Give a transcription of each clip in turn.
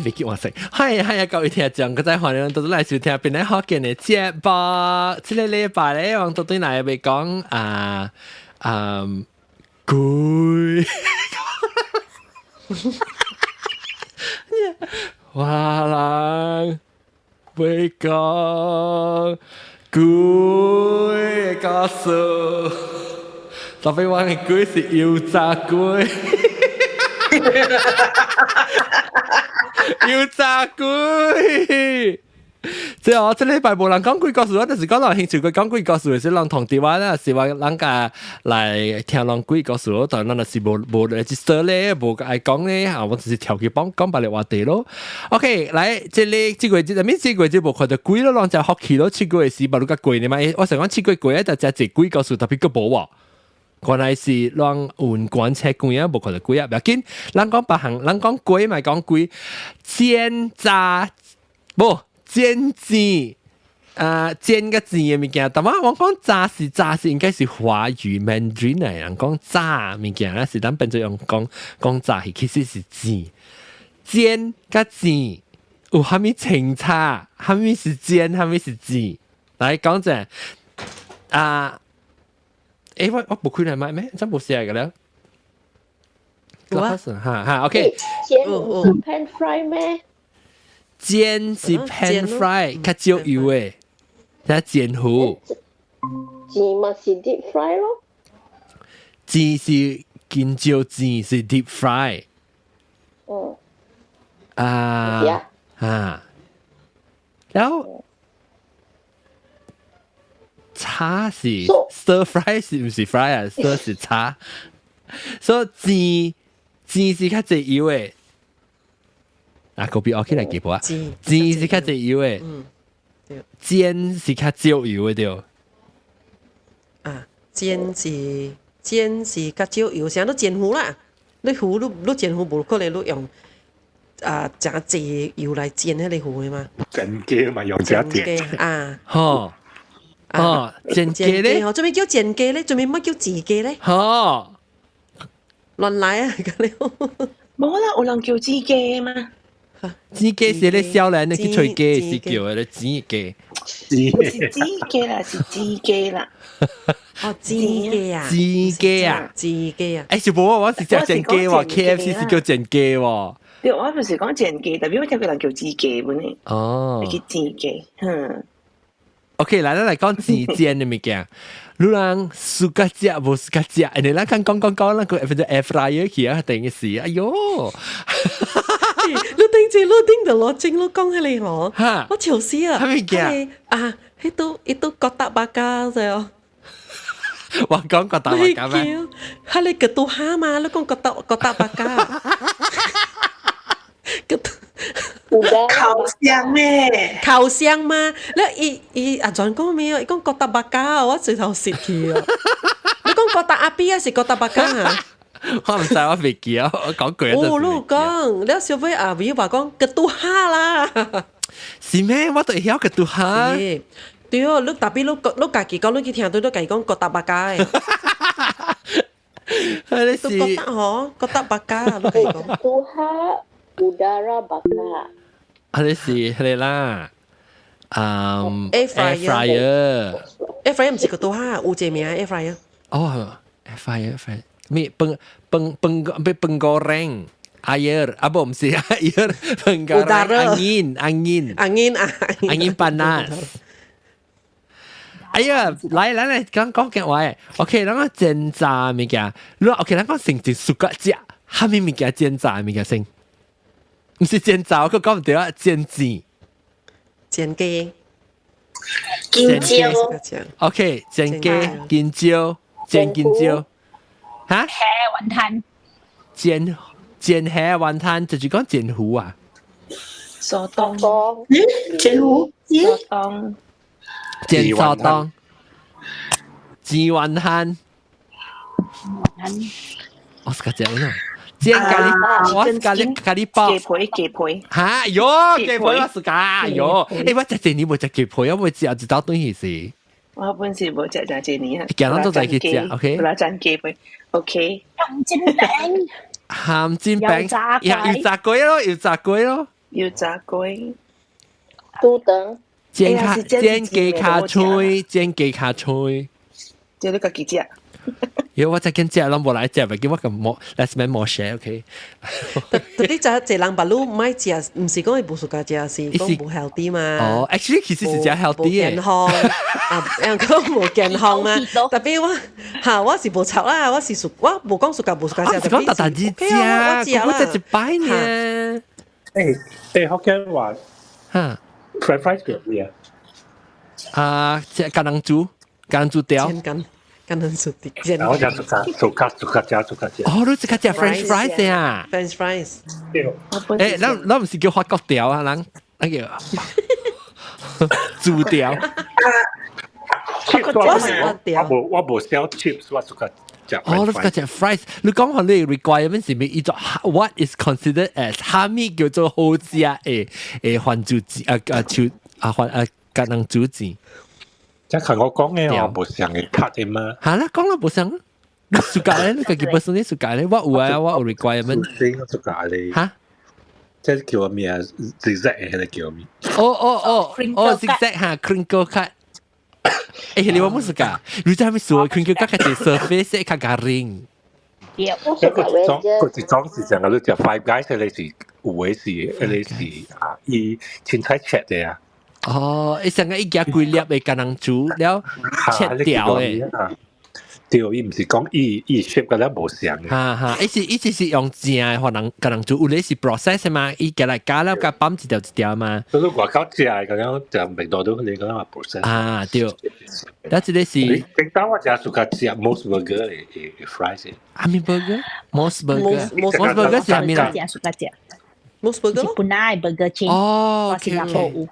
未記我食，係啊，各位聽眾，嗰陣歡迎到嚟收聽邊啲福建嘅節目。這個禮拜咧，我到對嚟會講攰，話人會講攰個數，特別我嘅攰是油炸攰。要炸龜，即係我這禮拜無人講鬼故事，我就是講人興趣佢講鬼故事，是人同電話啦，是話人家來聽人鬼故事咯，但係就是無 register 咧，無愛講咧，啊，我就是調佢講白嚟話題咯。OK，嚟即係這個月，面這個月無看到鬼咯，人就學起咯，這個月是冇咁貴嘅嘛。我成講這個月貴咧，就只鬼故事特別個冇喎。原來是讓運觀車鬼啊，無看到鬼啊，唔要緊。人講別行，人講鬼咪講鬼，煎炸不煎煎煎個字嘅物件，但我講炸是應該是華語 Mandarin 嚟，人講炸物件咧是咱變做用講炸，其實是煎個字有蝦米清差，蝦米是煎，蝦米是字。來講者我冇開嚟買咩？真冇寫嘅咧。哈 ，OK。煎唔係 pan fry 咩？煎是 pan fry， 較少油誒，睇煎糊。煎咪是 deep fry 咯。煎是見少煎是 deep fry。然後。叉是 stir fry 是唔是 fry 啊 ？stir 是叉，所以煎是較濟油誒。嗰邊我起來記譜啊，煎是較濟油誒，煎是較少油誒對。煎是較少油，成日都煎糊啦。你煎糊無可能你用真濟油來煎迄個糊嘅嘛？煎雞嘛用真甜啊，吼。煎雞咧，做咩叫煎雞咧？做咩乜叫自雞咧？吼，亂來啊！冇啦，有人叫自雞嘛？自雞是咧少年咧去吹雞是叫咧自雞，是自雞啦，是自雞啦。哦，自雞啊，自雞啊，自雞啊！誒，小寶我是叫煎雞喎 ，KFC 是叫煎雞喎。對，我唔是講煎雞，特別我聽個人叫自雞本嚟。哦，叫自雞，OK，來講自煎嘅物件，你人suka食無suka食，你人講，咱個air fryer 去啊，定嘅事，哎喲，你頂就攞正攞講起嚟嗬，我潮死啊！係咪嘅？喺度覺得百家就，我講覺得百家咩？係你個都蝦嘛？你講覺得百家，烤箱咩？烤箱嘛？你阿俊講咩啊？伊講覺得百家，我最頭蝕去啊！你講覺得阿 B 啊是覺得百家啊？我唔知我未記啊，我講句哦，你講，你小飛阿 B 話講個都蝦啦，是咩？我都會曉個都蝦。對哦，你特別你家己講，你去聽到你家己講覺得百家嘅。你都覺得嗬，覺得百家，你家己講。都蝦udara bakar。你是啦，air fryer 唔是個都蝦，有隻名 air fryer。哦 ，air fryer，咩peng goreng air，唔是 air peng goreng angin panas。哎呀，嚟講嘅話 ，OK， 咱講煎炸物件，你 OK， 咱講成日suka食，蝦米物件煎炸物件先。唔是煎炸，我講唔對啊，煎雞。煎雞。金蕉。OK， 煎雞、金蕉、煎金蕉。嚇？蝦雲吞。煎蝦雲吞，就是講煎糊啊。蘇東。煎糊。蘇東。煎蘇東。煎雲吞。我是個這樣。煎咖喱，我是咖喱包。雞皮。嚇，喲，雞皮我是咖，喲，誒，我隻你冇隻雞皮，我會食一道東西是。我本時冇食隻你啊。今日都在去食 ，OK。我來煎雞皮 ，OK。鹹煎餅。鹹煎餅，要炸龜咯，要炸龜咯。油炸龜，都等煎哎呀是煎煎雞煎卡的脆，煎雞卡脆。即係你家己食。如果我再跟食，攏無來食，咪叫我咁莫 ，let's make more share，OK？特啲就人白路買食，唔是講伊無暑假食，是講無 healthy 嘛。哦，actually 其實是真 healthy 嘅。健康啊，人講無健康嘛。特別我是無臭啦，我無講暑假無暑假食，是講大日食，我食一擺呢。福建話嚇 French fries 叫咩啊？食橄欖豬條。跟人做啲，然後就做家。哦，你食食 French fries 啊 ？French fries。誒，咱唔是叫法國條啊，咱叫豬條。我冇 sell chips，我做家食。哦，你食 fries，你講下你 requirement 是咩？依種 what is considered as 蝦米叫做好食誒番薯子橄欖豬子。即係我講嘅，我冇上嘅 cut 嘅嘛。嚇啦，講啦冇上，你暑假咧，你自己本身啲暑假咧，我有啊，我有 requirement。我暑假咧，嚇，即係叫咩啊？zigzag 嘅你叫咩？zigzag 嚇 crinkle cut。誒，你話冇暑假？你知係咪數 crinkle cut 係 surface 較garing？我暑假佢裝是成個都叫 Five Guys，你是有嘅是，你是啊，以青菜切嘅啊。哦，伊成個一夾幾粒嘅橄欖豬，了切掉嘅。對，伊唔是講伊 shape 嘅咧冇上嘅。哈，伊是用正嘅可能橄欖豬，有啲是 process 嘛，伊夾嚟夾啦，夾綁一條一條嘛。所以外口食咁樣就明到到你講話 process。啊，對，แล้ว這裡是。正當我就暑假食 most burger 嘅 fries 嘅。阿咪 burger，most burger 是阿咪啦。暑假食。most burger 日本啊 burger chain。哦，新加坡有。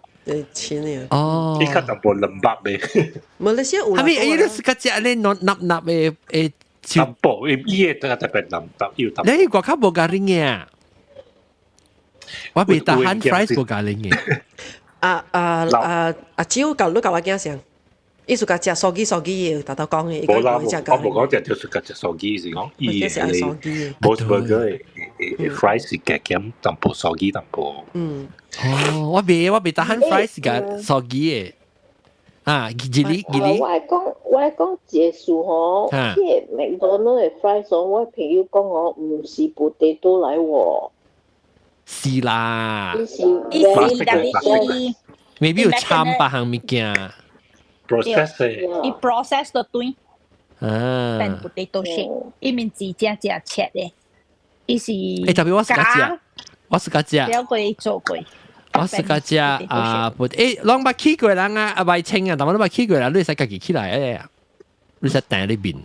錢啊！哦，依家就冇冷白嘅。馬來西亞有。阿咪，伊你暑假食咧，napnap嘅淡薄，伊個特別淡要淡。你外口無咖喱嘅，我未打漢 fries 無咖喱嘅。招教你教我驚聲，伊暑假食手機嘅，大頭講嘅。冇啦，我冇講就暑假食手機，是講伊係 most burger 嘅 fries 是夾減淡薄手機淡薄。嗯。哦，我未打漢 fries 嘅手機嘅。啊，吉利。我講結束吼，即係McDonald 嘅 fries 吼，我朋友講我唔是 potato 嚟喎。是啦。maybe 有摻別項物件。process 嘅。伊 process 到對。啊。變 potato shape，伊面自只切嘅，伊是。特別我暑假食，我暑假食。了過做過。我暑假食啊，啷捌起過人啊，阿伯清啊，但我都捌起過人，你使家己起來誒，你使訂你邊，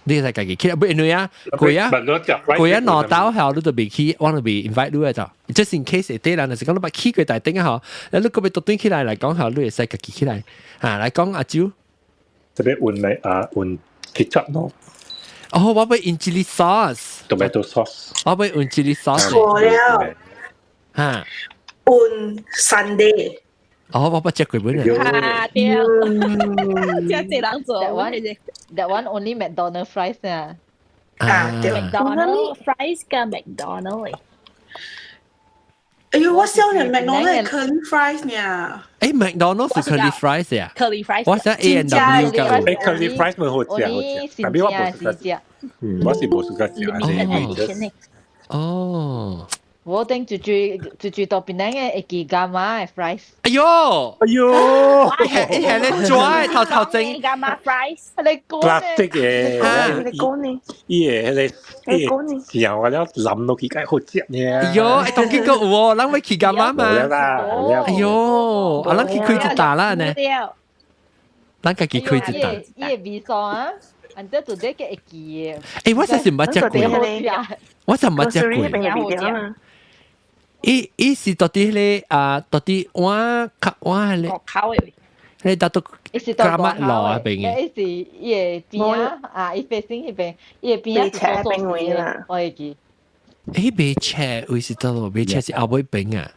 你使家己起來，不因為啊，貴啊攞刀後你就未起，我就未 invite 你就 ，just in case 啲人就是講你捌起過大頂啊，你個別獨端起來嚟講後，你會使家己起來，啊嚟講阿蕉，特別換嚟換 ketchup 咯。哦，我會 in chili sauce，tomato sauce，我會 in chili sauce，錯了，嚇。換 Sunday。哦，我不食過本嚟。啊，對，即係人做。That one only McDonald fries 啊。對。McDonald fries 嘅 McDonald。哎呦，我少年 McDonald curly fries 呢。誒 ，McDonald 是 curly fries 啊。curly fries。我想 A&W 㗎。curly fries 咪好食，特別我冇暑假食。我是冇暑假食。哦。我頂住到邊咧會記㗎嘛 fries。哎呦，你係你做頭整。㗎嘛 fries。你講plastic 嘅。你講呢？你講呢？然後我咧諗到幾解好食呢。哎呦，同幾個喎，諗咪記㗎嘛嘛。哎呦，我諗佢開始打啦呢。諗佢開始打。伊個味素啊，然之後做啲嘅會記嘅。誒，我實是冇食過，我就冇食過。伊是到底咧到底碗咧，你到到加乜落啊邊嘅？伊是伊個邊啊，伊 facing 迄邊，伊個邊啊是做邊啦，我會記。誒，白切為是到咯，白切是後尾邊啊。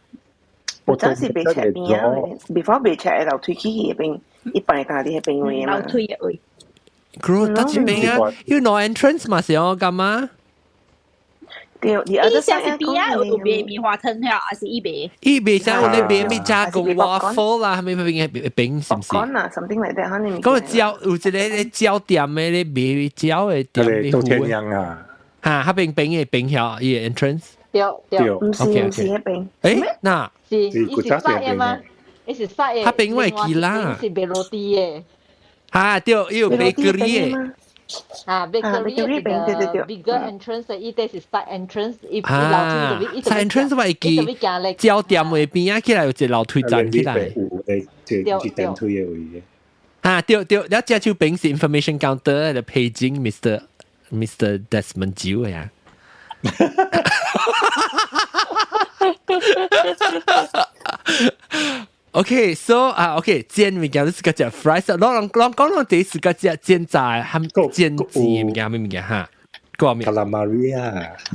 我真是白切邊啊 ，before 白切樓推起嗰邊，一般家啲係邊位嘛？樓推嘅位。Grow 得住邊啊？要 no entrance 嘛？是我咁啊？對，你伊像是邊啊，有賣棉花糖了，還是伊賣？伊賣啥？有咧賣咩加工 waffle 啦，係咪冰是唔是？講啊，something like that，可能。嗰個膠有一個咧膠店嘅咧賣膠嘅店，都天樣啊！嚇，嗰邊冰嘅冰曉伊嘅 entrance。對，唔是迄邊。誒，嗱，伊是塞嘅嘛？伊是塞嘅。佢邊我係記啦。伊是賣螺啲嘅。嚇，對，伊有 bakery 嘅。bakery bigger entrance，伊啲是 side entrance，伊side entrance 我係記，膠店嘅邊啊，起來有一樓梯站起來。對，電梯嘅位嘅。啊，對，你只就冰是 information counter 嘅配景 Mr. Desmond 九呀。OK， so 煎物件你是個只 fries，攞講第一是個只煎炸含煎字嘅物件咩物件哈？個咩 ？Calamari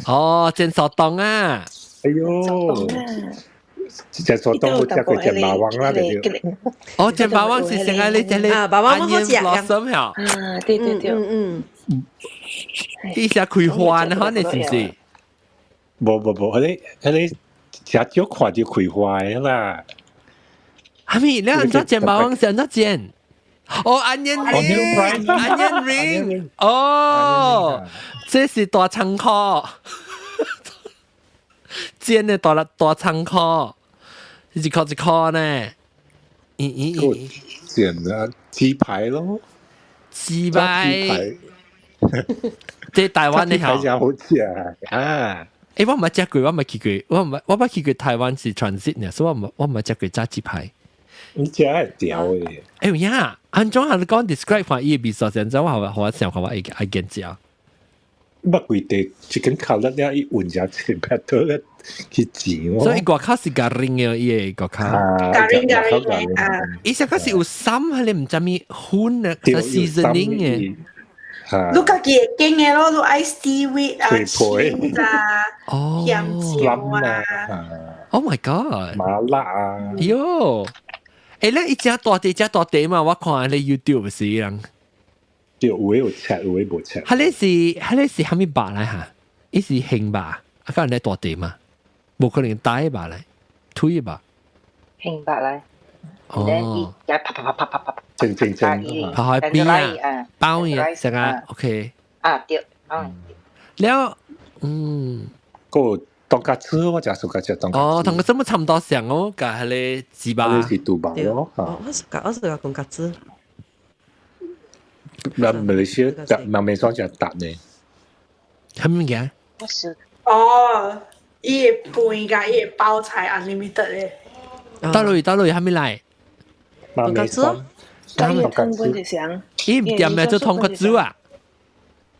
哦，煎手凍啊！哎呦，只手凍我只佢只霸王啦，對。哦，只霸王是成日你只你霸王好食啊！啊，對，伊只開花呢？可能是唔是？冇，嗰啲只少看就開花啦。阿咪，你按照煎霸王是按照煎？哦，onion ring，哦，這是大倉殼，煎嘅大倉殼，一顆呢？煎啊，雞排咯，雞排，即台灣嘅好食啊！誒，我唔係食過，我唔係去過台灣是 transit 呢，所以我唔係食過炸雞排。你食係屌嘅。哎呀，安怎係講 describe 翻伊嘅味素先？我想我愛見食。乜鬼地chicken cutlet 咧？伊換隻切片頭咧去煎。所以外口是咖喱嘅，伊個外口。咖喱啊！伊食嗰是有參，你唔知咩葷啊，個 seasoning 嘅。你家己會經嘅咯，你愛 seaweed 啊、cheese 啊、香蕉啊。Oh my god！ 麻辣啊！喲，誒咧，伊隻大地嘛，我看你 YouTube 是人。對，有誒切，有誒無切。佢呢是蝦米白嚟嚇？伊是杏白，啊，可能你大地嘛，冇可能大白嚟，推白。杏白嚟。哦。啪，正。拍喺邊啊？包嘢食啊 ，OK。啊，對，แล้ว個當家子我就屬食當家子。哦，同佢怎麼差唔多像哦？個係你芝麻。你是杜巴咯？我是講講子。那馬來西亞那沒雙就搭呢？係乜嘢？我是哦，伊會拌㗎，伊會包菜 unlimited 咧。到落係咪嚟？當家子。伊唔掂咩？就當家子啊？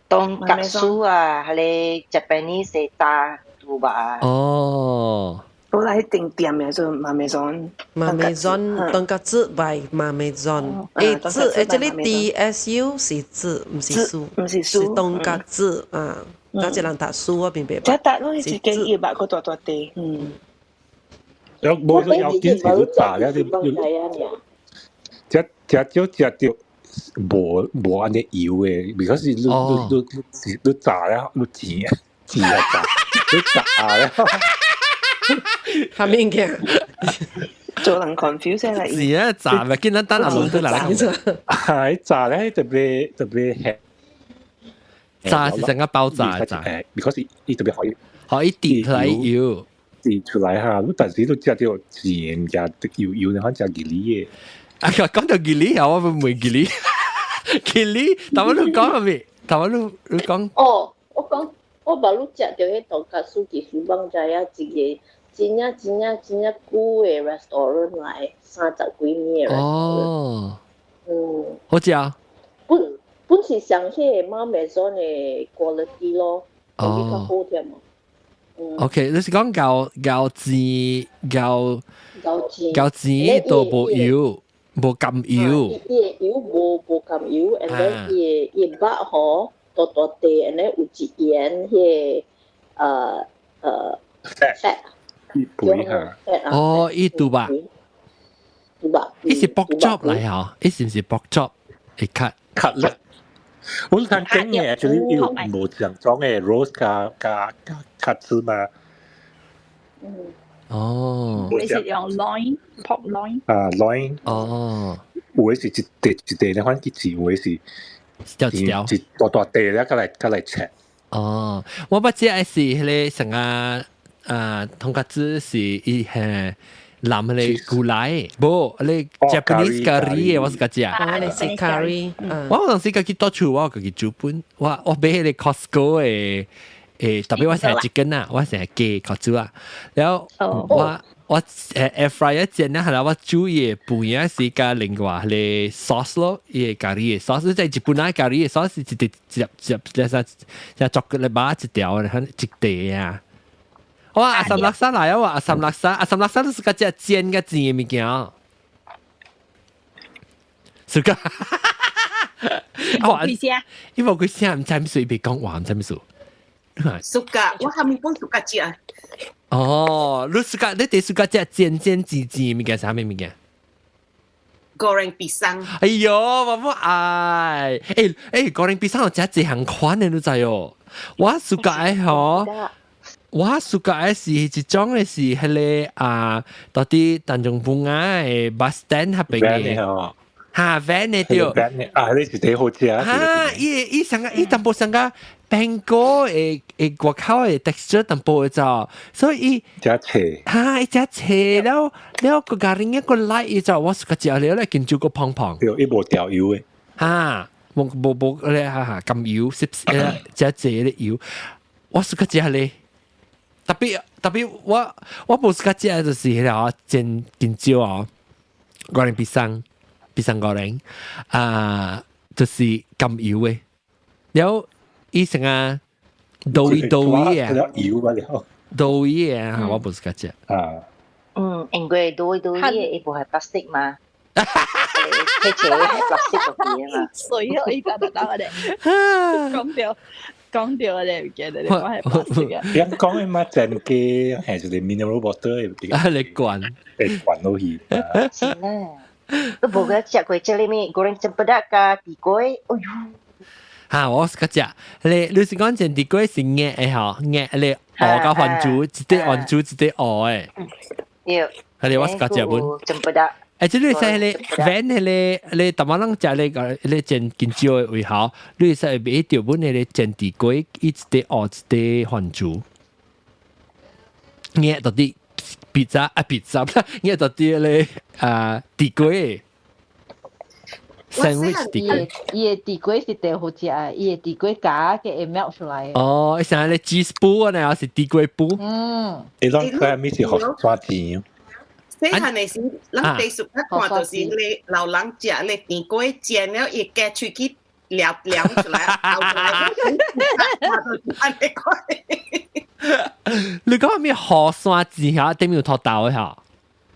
當家子啊，係你 Japanese 打杜巴。哦。我來定店嘅就馬梅莊，當家子 by 馬梅莊。誒，字 actually DSU 是字，唔是書，是當家子啊。嗰隻人讀書啊，並唔係。即係讀咯，自己要白個大地。有冇有啲時都炸咧？只冇安尼油嘅，如果是你炸咧，你煎啊炸，你炸咧。下面嘅做人 confuse 啦。是啊，炸咪見得單啊，攞出嚟啦。係炸咧，特別吃。炸是成個爆炸炸。because 伊特別可以跌出來油。跌出來嚇，你但是都食到煎嘅油，你可食吉利嘅。啊，講到吉利，我唔會吉利。吉利，但我都講係咪？但我都講。哦，我講。我把你食到迄當家書技術網站啊，一個真久嘅 restaurant 來30幾年嘅 restaurant。好食啊！本是上迄個馬梅莊嘅 quality 咯，比較好啲嘛。OK， 你是講餃子都無油，無咁油。伊油無咁油，and then 伊肉嗬。大地，然後有一鹽迄fat，哦，伊杜巴，伊是 pork chop 嚟嚇，伊是唔是 pork chop？會 cut 咧，我睇緊嘅，就要冇正裝嘅 roast 加卡子嘛。哦，你是用 loin pork loin 啊 loin 哦，有嘅是一地咧，反正字有嘅是一條一條，一大地咧，再嚟切。哦，我不知係是迄個成個通格子是伊係南迄個古來，無迄個 Japanese curry 嘅，我是個只。你是 curry，我當時個去多處，我個去煮本，我買迄個 Costco 嘅特別我成日一根啊，我成日雞烤煮啊，然後我air fryer 煎咧，係啦，我煮嘢半夜時間另外迄個 sauce 咯，伊個咖喱嘅 sauce，即係日本奶咖喱嘅 sauce 是一作個禮拜一條，一地啊！哇！阿三六三來啊！阿三六三都是個只煎個煎嘅物件，是個。冇佢聲，因為佢聲唔知咩水被講話，唔知咩數。暑假，我還沒講暑假節啊。哦，你暑假你哋暑假只煎物件啥物物件？goreng pisang。哎呦，我唔愛。goreng pisang 有只一項款嘅，你知哦？我暑假嘅嗬。我暑假嘅是一種嘅是迄個到啲當中半啊嘅 bus stand 嗰邊嘅，嚇 van 嘅對，你是幾好食啊？嚇，伊成個伊淡薄成個蘋果嘅外口嘅 texture 淡薄嘅咋，所以伊只斜嚇伊只斜了個咖喱一個 light 嘅咋，我暑假食了咧見住個胖胖，對，伊無掉油嘅，嚇冇咧嚇咁油，濕只嘅油，我暑假食咧。特別我冇時間食就是迄個煎金蕉啊，goreng pisang goreng 就是咁油嘅，然後伊成啊豆啊，豆啊，我冇時間食啊。因為豆嘅伊部係 plastic 嘛，切係 plastic 嗰啲嘛，所以我依家就打我哋講掉我哋唔記得你講係白色嘅。人講嘅嘛，真嘅係就係 mineral water 嘅。你灌落去。是啦，都冇嘅食過即係咩 goreng cempedak 㗎地龜，哎呦！嚇，我食食，你是講煎地龜是熱嘅嗬，熱你鵝加番薯，一啲番薯一啲鵝嘅。對。係我食食本。cempedak。即係你使你 van 你特晚啷食你煎金蕉嘅胃口，你使俾條本你煎地龜，一啲鵝一啲番薯，熱到啲 pizza 熱到啲咧地龜。sandwich 地龜，伊嘅地龜是最好食啊！伊嘅地龜假嘅會melт出來。哦，像你 cheese 煲啊，是地龜煲。你講佢係咩是學抓錢？細漢嘅時，咱第熟一看就是你老人食你地龜煎了，伊夾出去撩出來，咬出來，你講咩河山字下對面有拖豆嚇？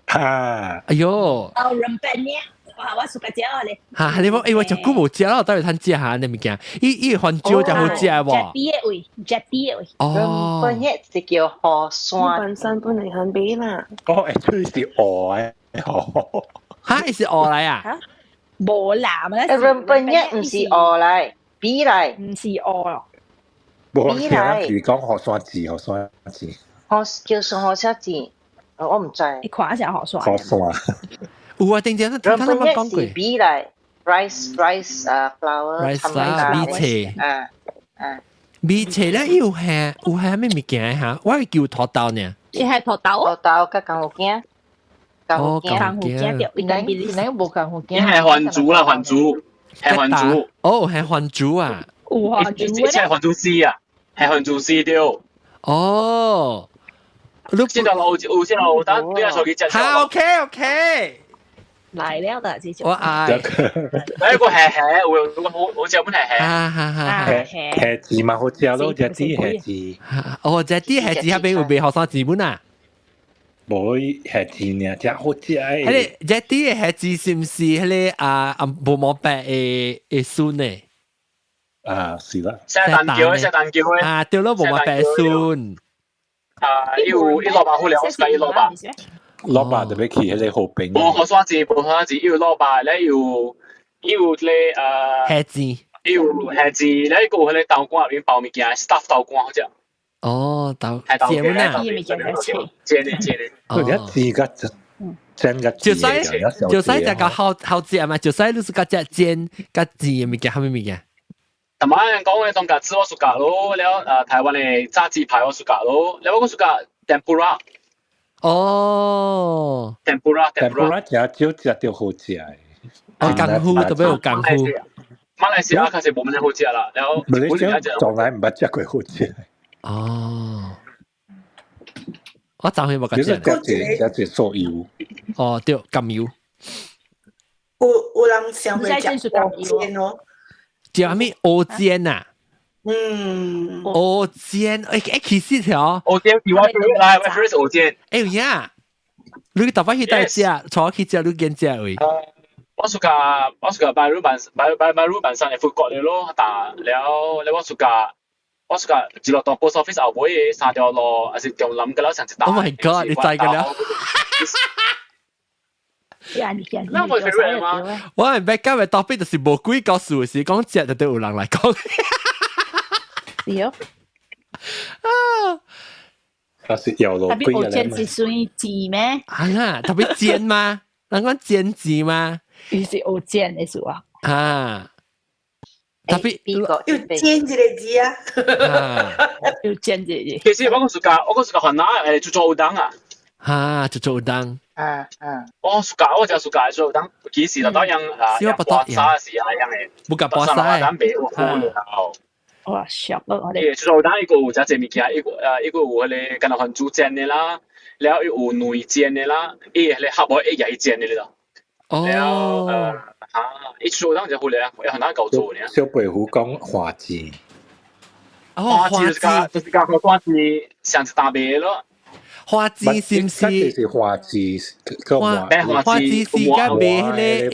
哎呦！人笨呢？我暑假食啊你。嚇！你講我就估冇食咯，等佢睇下你物件。伊番薯就好食喎。Jetty 嘅位。哦。本嘢是叫河山。本身本嚟很美啦。哦，佢是鵝嘅。嚇！是鵝嚟啊？冇藍咧。日本嘢唔是鵝嚟，比嚟。唔是鵝咯。冇嚟。是講河山字。叫上河山字，我唔知。你看下河山。河山。有啊，定定都聽他們講過。比嚟 rice flour。rice flour 米菜咧，有係咩物件嚇？我係叫拖豆呢。你係拖豆？拖豆加江湖鏡。哦，江湖鏡掉，你冇江湖鏡。係番薯啦，番薯係番薯。哦，係番薯啊。有番薯咧。係番薯絲啊，係番薯絲掉。哦。先到我先到，等邊個手機接？好 ，OK。嚟了的，這就我愛。一個係，我食本係。係字嘛好食咯，只啲係字。哦，只啲係字下邊會俾學生字本啊？冇係字呢，只好食。係只啲係字是唔是係冇毛白嘅酸呢？是啦。石蛋叫啊，對咯，冇毛白酸。要蘿蔔好料，我食要蘿蔔。蘿蔔特別企喺你後邊。冇學生字，要蘿蔔咧，要咧蝦子，要蝦子咧，個喺你豆乾入邊爆物件，stuff 豆乾好似。哦，豆煎啊，煎的，佢哋一煎個煎個就使就個好煎嘛，就使你是個只煎個煎嘅物件，係咪物件？同埋講嘅東格子我屬格咯，了台灣嘅炸雞排我屬格咯，了我屬格tempura。哦 tempura 食少食到好食嘅。哦，功夫特別有功夫。馬來西亞其實冇乜好食啦，然後馬來西亞從來唔捌食過好食。哦，我就係冇個食隻酥油。哦，對，甘油。有人想會食蚵煎咯。食咩蚵煎啊？蚵煎，其實條蚵煎比我來我 first 蚵煎。哎呀，你特別去帶食，坐去食你見食位。我屬個拜魯班山嘅富國嚟咯，但了我屬個自落到 post office 後尾3條路，還是仲諗嘅啦，成隻大。Oh my god！你知嘅了。那我 favorite 嗎？我係 backup 嘅 topic 就是無鬼告訴嘅事，講食就對有人來講。係啊。啊，是搖落鬼啊！煎是屬於煎咩？啊，特別煎嗎？人講煎字嗎？伊是蚵煎嘅數啊。啊。特別要煎一個字啊。要煎一個字。其實我個暑假寒拿做udang啊。啊，做udang。我暑假做udang，幾時就當樣啊？巴沙時啊，樣嘅。冇夾巴沙。哇，熟咯！我哋做udang 一個有隻物件，一個有嗰啲可能煮煎嘅啦，然後有內煎嘅啦，嗰合我一日煎嘅啦。哦。一做udang就好咧，有很難搞做咧。小白虎講花枝。哦，花枝就是講花枝像是大白咯。花枝是唔是？是花枝，花枝是個白咧，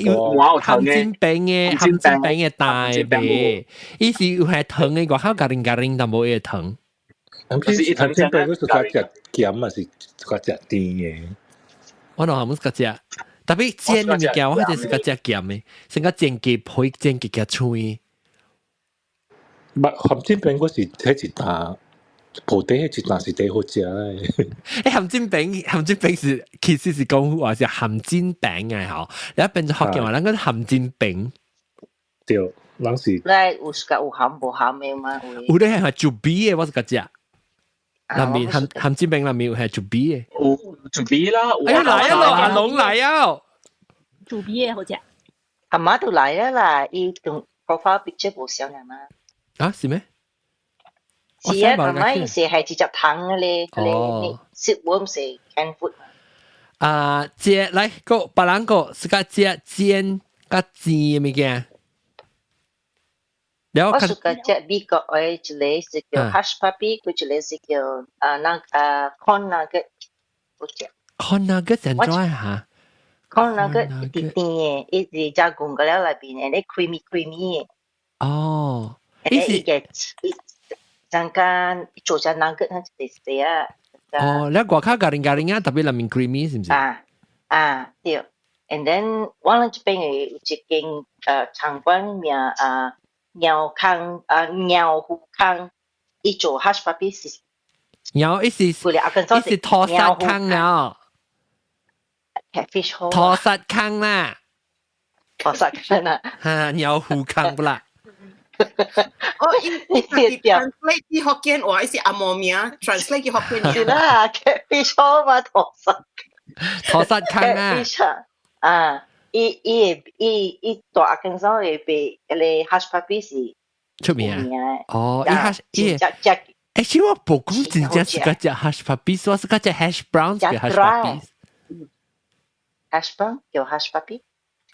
含煎餅嘅大白，伊是有係糖嘅，外口咖喱但冇嘢糖。含煎餅嗰時個只鹹啊，是個只甜嘅。我諗冇個只，特別煎嘅物件，我係是個只鹹嘅，成個煎雞配煎雞嘅脆。唔含煎餅嗰時係一打。鋪底係一單是幾好食嘅。含煎餅是其實是講話是含煎餅嘅嗬，你一變咗學嘅話，嗰含煎餅。對，人是。你有含無含嘅嘛？有啲係做 B 嘅，我是個只。裏面含煎餅裏面係做 B 嘅。做 B 啦，哎呀來啊，阿龍來啊！做 B 嘅好食。阿媽都來啊啦，伊同 profile picture 冇相嘅嘛。啊，是咩？是啊，同埋是係直接糖嘅咧，你 silkworm 是 canned food。啊，只來個別人個是個只煎個煎嘅物件。我是個只美國嘅一類是叫 hush puppy，佢一類是叫corn nugget，好食。corn nugget 真係嚇。corn nugget 甜甜嘅，一直加工嘅了裏邊，你 creamy 嘅。哦，呢是嘅。陣間做隻 nugget 係第四啊！哦，你外口咖喱啊，特別裏面 creamy 是唔是？對。And then 我哋這邊有一間場館名鳥湖坑，伊做 hush puppy 是。鳥伊是拖沙坑啊！catfish hole。拖沙坑啦。拖沙坑啊！嚇，鳥湖坑不啦？哦，伊 translate 啲福建話是阿毛名 ，translate 啲福建名。是啦 ，catfish hole 嘛，拖沙坑啊！伊大阿根山嘅被咧 hush puppy 是出名啊！哦，伊誒，我冇講真正是個只 hush puppy， 我是個只 hash browns 嘅 hush puppy。hash brown 叫 hush puppy。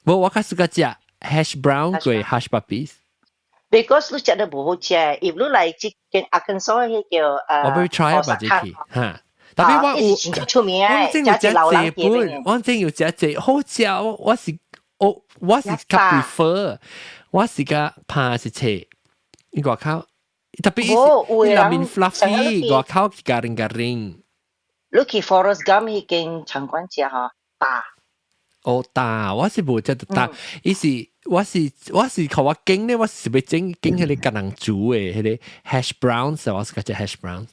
我係個只 hash brown 嘅 hush puppy。Because 你食得唔好食，如果嚟即間阿根山嘅叫我俾 try 下自己嚇。特別我有出名嘅，真有隻本，我真有隻隻好食，我是較 prefer， 我是個怕是切，呢個口特別伊裏面 fluffy， 個口咖喱。你去 Forest Gump 迄間場館食嚇大。哦大，我是冇食得大，伊是我是靠我經咧，我是要整迄個甲人煮誒，迄個 hash browns， 我是個隻 hash browns。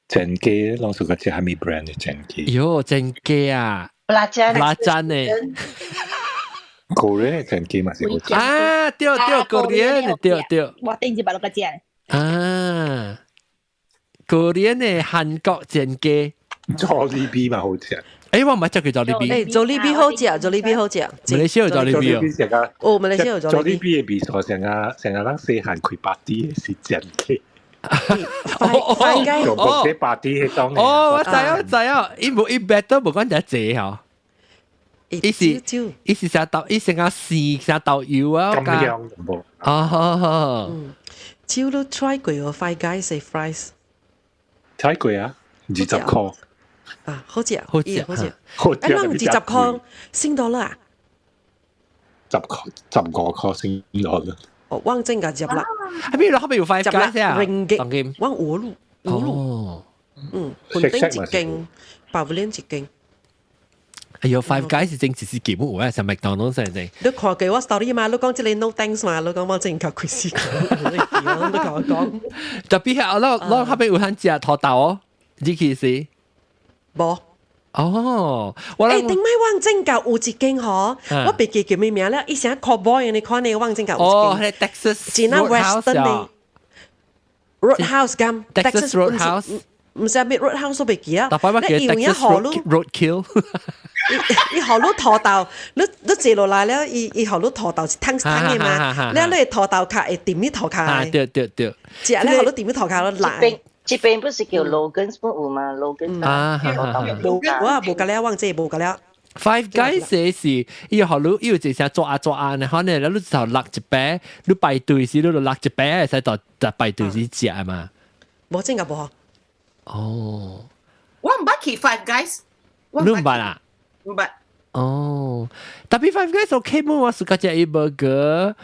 煎雞，攏是個只係咪 brand 嘅煎雞？喲，煎雞啊！拉贊呢？Korean 嘅煎雞嘛是好食啊！對 Korean 對。我頂住把六個隻。啊 ！Korean 嘅韓國煎雞 ，Jollibee 嘛好食。誒，我唔係食佢 Jollibee 好食，Jollibee 好食。馬來西亞有 Jollibee 啊？哦，馬來西亞有 Jollibee 嘅味素成日人細漢開 party 是煎雞。快雞做部啲 party 迄種。哦，我知啊，伊better 無講只隻嗬。伊是成豆，伊成個豉成豆油啊。咁樣冇。哦。超都 try 過喎，Five Guys 食 fries。try 過啊，20塊。啊，好食，好食。啷20塊$10啊？15塊$10。哦，我真㗎入啦。喺邊度？後邊有 Five Guys 啊？Ringgit。我5路。盤丁一斤，百五兩一斤。哎呦 ，Five Guys 正是節目啊，成麥當勞成正。你看過我 story 嘛？你講即係 no thanks 嘛？你講我真夠開心，你同我講。特別係我後邊有肯食土豆哦，呢件事。冇。哦，我誒，頂擺旺正夠有一間嗬，我別記叫咩名咧？以前 cowboy 你看你旺正夠有一間。哦，係 Texas Roadhouse Roadhouse 咁 Texas Roadhouse。唔是咩 roadhouse 都別記啊！你用一河路 roadkill， 一河路土豆，你坐落來咧，一河路土豆是湯嘅嘛？你土豆卡會點啲土卡？對。只係你河路點啲土卡咯，難。這邊不是叫 Logan's 有嘛？Logan's 我冇㗎咧，忘記冇㗎咧。Five Guys 是伊河路，伊就成做啊，然後呢，你就落一杯，你排隊時你就落一杯，使到排隊時食嘛。冇真㗎冇。哦，我唔捌去 Five Guys， 你唔捌啊？唔捌。哦，但係 Five Guys OK 冇，我是個隻伊burger，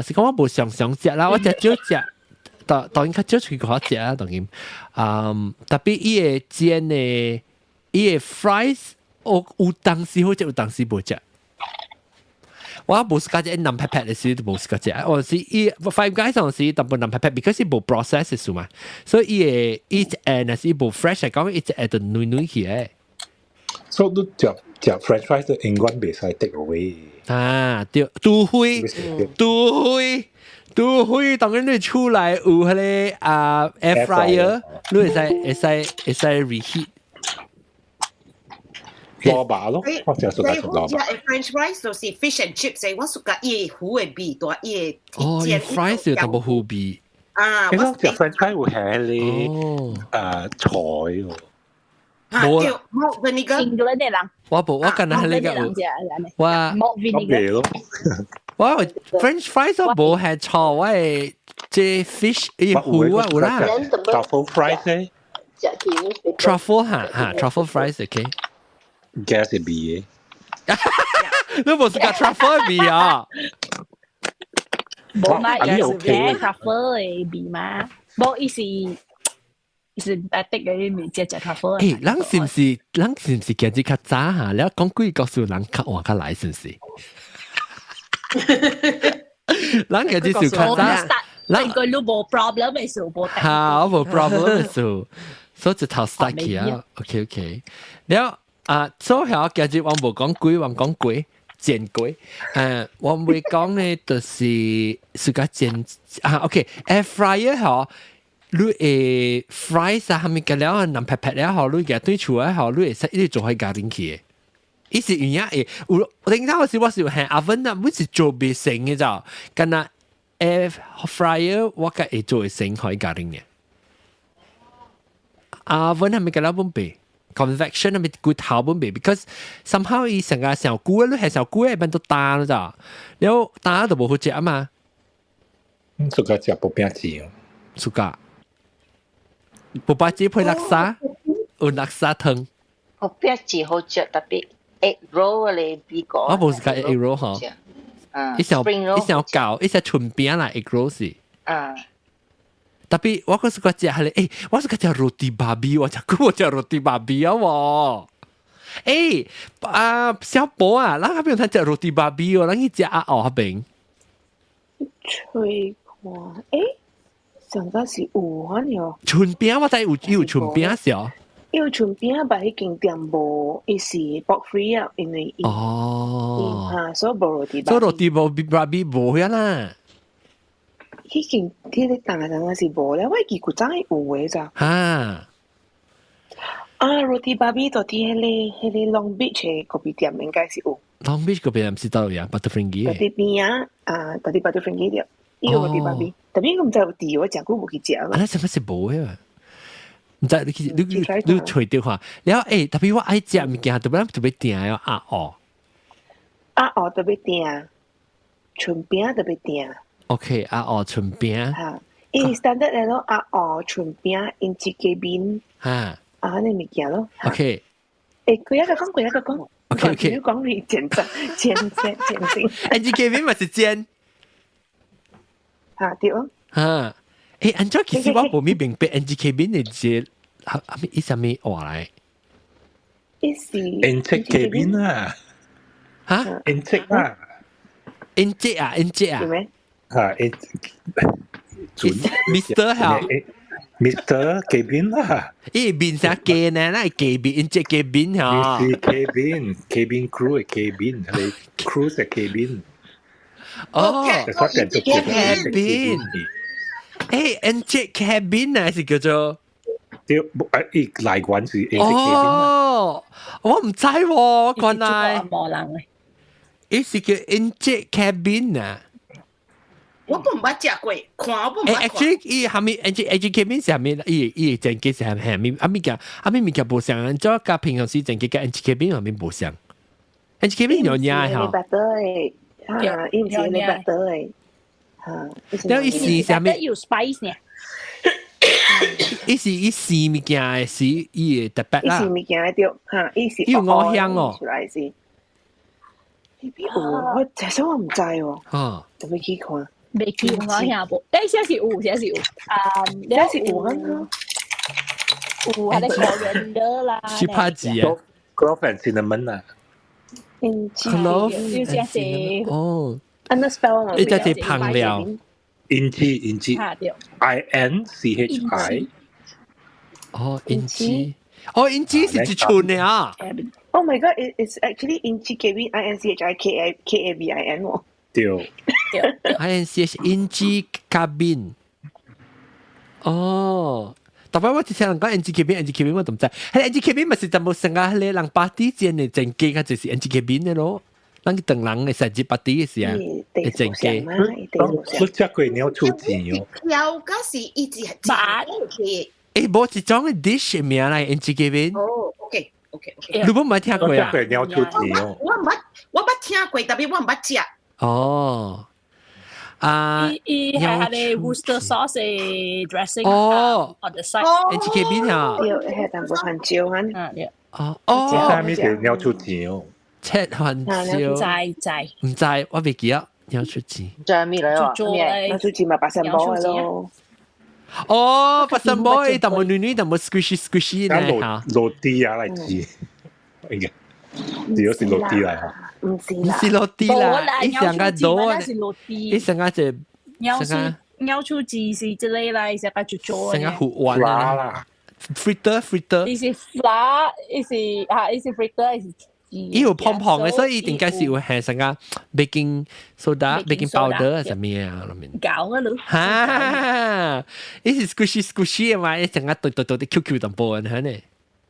是講我冇常食啦，我只少食，當然較少去嗰隻啊，當然，特別伊個煎嘅，伊個 fries， 我有當時好食，有當時冇食。我冇試過隻南拍拍嘅時都冇試過隻，我是伊 Five Guys 上時淡薄南拍拍 ，because 伊冇 process 嘅嘛，所以伊那是伊冇 fresh 嚟講，伊只係度軟去嘅。所以你食 French fries 都永遠袂使 take away。啊，對，除非，當然你出來有迄個air fryer， 你會使 reheat。蘿蔔咯，我成日食蘿蔔。French fries 就是 fish and chips， 我食伊個糊嘅味多，伊個煎 fries 有淡薄糊味。啊，我食 French fries 會係你菜喎。冇冇 vinegar。我近係你個，我 vinegar。我 French fries 我冇係菜，我係即 fish 伊糊啊，有啦。Truffle fries 咧 ，truffle 嚇 truffle fries OK。gas 嘅味嘅，你冇試過 truffle 嘅味啊？冇嘛，有嘅 truffle 嘅味嘛，冇意思。是大滴嘅味，只 truffle。誒，人是唔是見啲較早嚇？你講幾個數人較換較來，是唔是？人見啲數較早，人個都冇 problem 嘅數冇。好，冇 problem 嘅數，所以就頭 start 起啊。OK， แล้ว所以我今日我冇講鬼，我講鬼煎鬼。我會講咧，就是個煎OK，air fryer 嗬。你誒 fries 啊，下面嘅了南拍拍了後，你嘅對厝啊後，你會使一直做喺家庭去嘅。伊是原因誒，我頂陣時我是係 oven 啊，每次做別成嘅咋，咁啊 air fryer 我嘅會做成喺家庭嘅。oven 係咪嘅了本別 convection 係咪骨頭本別 ？because somehow 伊成個小菇咧係小菇一般都打咗咋，แล้ว打都冇好食啊嘛。สุกา食薄餅子哦，สุกา布巴雞配叻沙，有叻沙湯。薄餅子好食，特別 egg roll 嚟比個。我冇試過 egg roll 嗬，一小搞，一小春餅啦 egg roll 是。特別我嗰時個食係咧，我試過食 roti babi， 我食 roti babi 啊喎。小寶啊，咱嗰邊睇食 roti babi 喎，咱去食阿牛嗰邊。吹過上個是有可能。春餅我知有春餅少。有春餅把迄間店無，伊是 pork free 啊，因為所以無落地。所以落地無無呀啦。迄間迄個當然是無了，我記古早有誒咋。落地芭比到底迄個 Long Beach 嘅嗰邊店應該是有。Long Beach 嗰邊唔知道呀，Butterfingers。嗰啲邊嗰啲 Butterfingers 啲，伊個落地芭比，特別我唔知有地，我食過冇去食啦。啊，什麼是無嘅？唔知你吹掉下，然後特別我愛食物件，特別訂要鴨蚵特別訂，春餅特別訂。OK， 鴨蚵春餅。嚇，伊 standard 嚟咯，鴨蚵春餅，因自己邊。你物件咯。OK。佢一個講。OK。你講你煎煎。NGK 邊咪是煎？對咯。安怎其實我冇咪明白 NGK 邊嘅字，伊什麼話嚟？伊是 NGK 邊啊？嚇 ？NGK 啊 ？NGK 啊？NGK 咩？Mr 好 Mr. Kevin 啦。伊邊啥嘅呢？那係 Kevin 嚇。是 Kevin crew 嘅 Kevin，係 crew 嘅 Kevin。哦 ，Kevin。NGK Kevin 啊，是叫做。嚟滾是 NGK Kevin 哦，我唔知喎，原來。冇人嘅。伊是叫 NGK Kevin 啊。我都唔捌食過，看我都唔捌看。Actually， 伊下面 NGK 邊是下面，伊整機是下面，物件無相，做甲平常時整機甲 NGK 邊下面無相。NGK 邊有影嚇。伊唔是你白得誒。แล้วอีสี是咩？有 spice 呢？伊是伊สี物件誒，是伊特別啦。伊是物件對，伊是。有五香哦。出來是。我其實我唔知喎。特別去看。未見五香無，但係寫是有，寫是有。寫是有啊。有係啲校園的啦。去拍子啊 ？Clove and cinnamon 啊。Clove。要寫是。哦。安那 spell 啊？你即係烹料。Inchi。INCHI。哦，Inchi。哦，Inchi 是一串嘅啊。Oh my god! It's actually Inchi Kevin INCHI KABIN 喎。對。INCH Inchi Cabin。哦。特別我之前人講 NGK 邊我都唔知。係 NGK 邊咪是就冇成個係人 party 間嘅正機，佢就是 NGK 邊嘅咯。人等人嘅實際 party 嘅時候，係正機。我食過鳥出錢哦。有嗰時一直係白嘅。冇一種嘅 dish 名嚟 NGK 邊。哦 ，OK。你冇唔係聽過啊？鳥出錢哦。我捌聽過，特別我唔捌食。哦。伊係啲 Worcester sauce dressing 哦 on the side。NGK 邊啊？係淡薄番椒嚇。哦。下面就鳥出錢哦。赤番椒。唔知，我未記得鳥出錢。就係咩嚟啊？鳥出錢咪白神波咯。哦，白神波，但冇嫩嫩，但冇 squishy 咧嚇。落地啊嚟煮，應該只有是落地嚟嚇。唔是落地啦，伊成個多，伊成個就鳥出錢是之類啦，伊成個就做。成個糊丸啦 ，fritter。伊是 flour，伊是 fritter，伊是。伊有胖胖嘅，所以應該是會係成個 baking soda、baking powder 係咩啊？裏面搞嘅咯。嚇！伊是 squishy 嘅嘛，伊成個對啲 QQ 咁波嘅呢。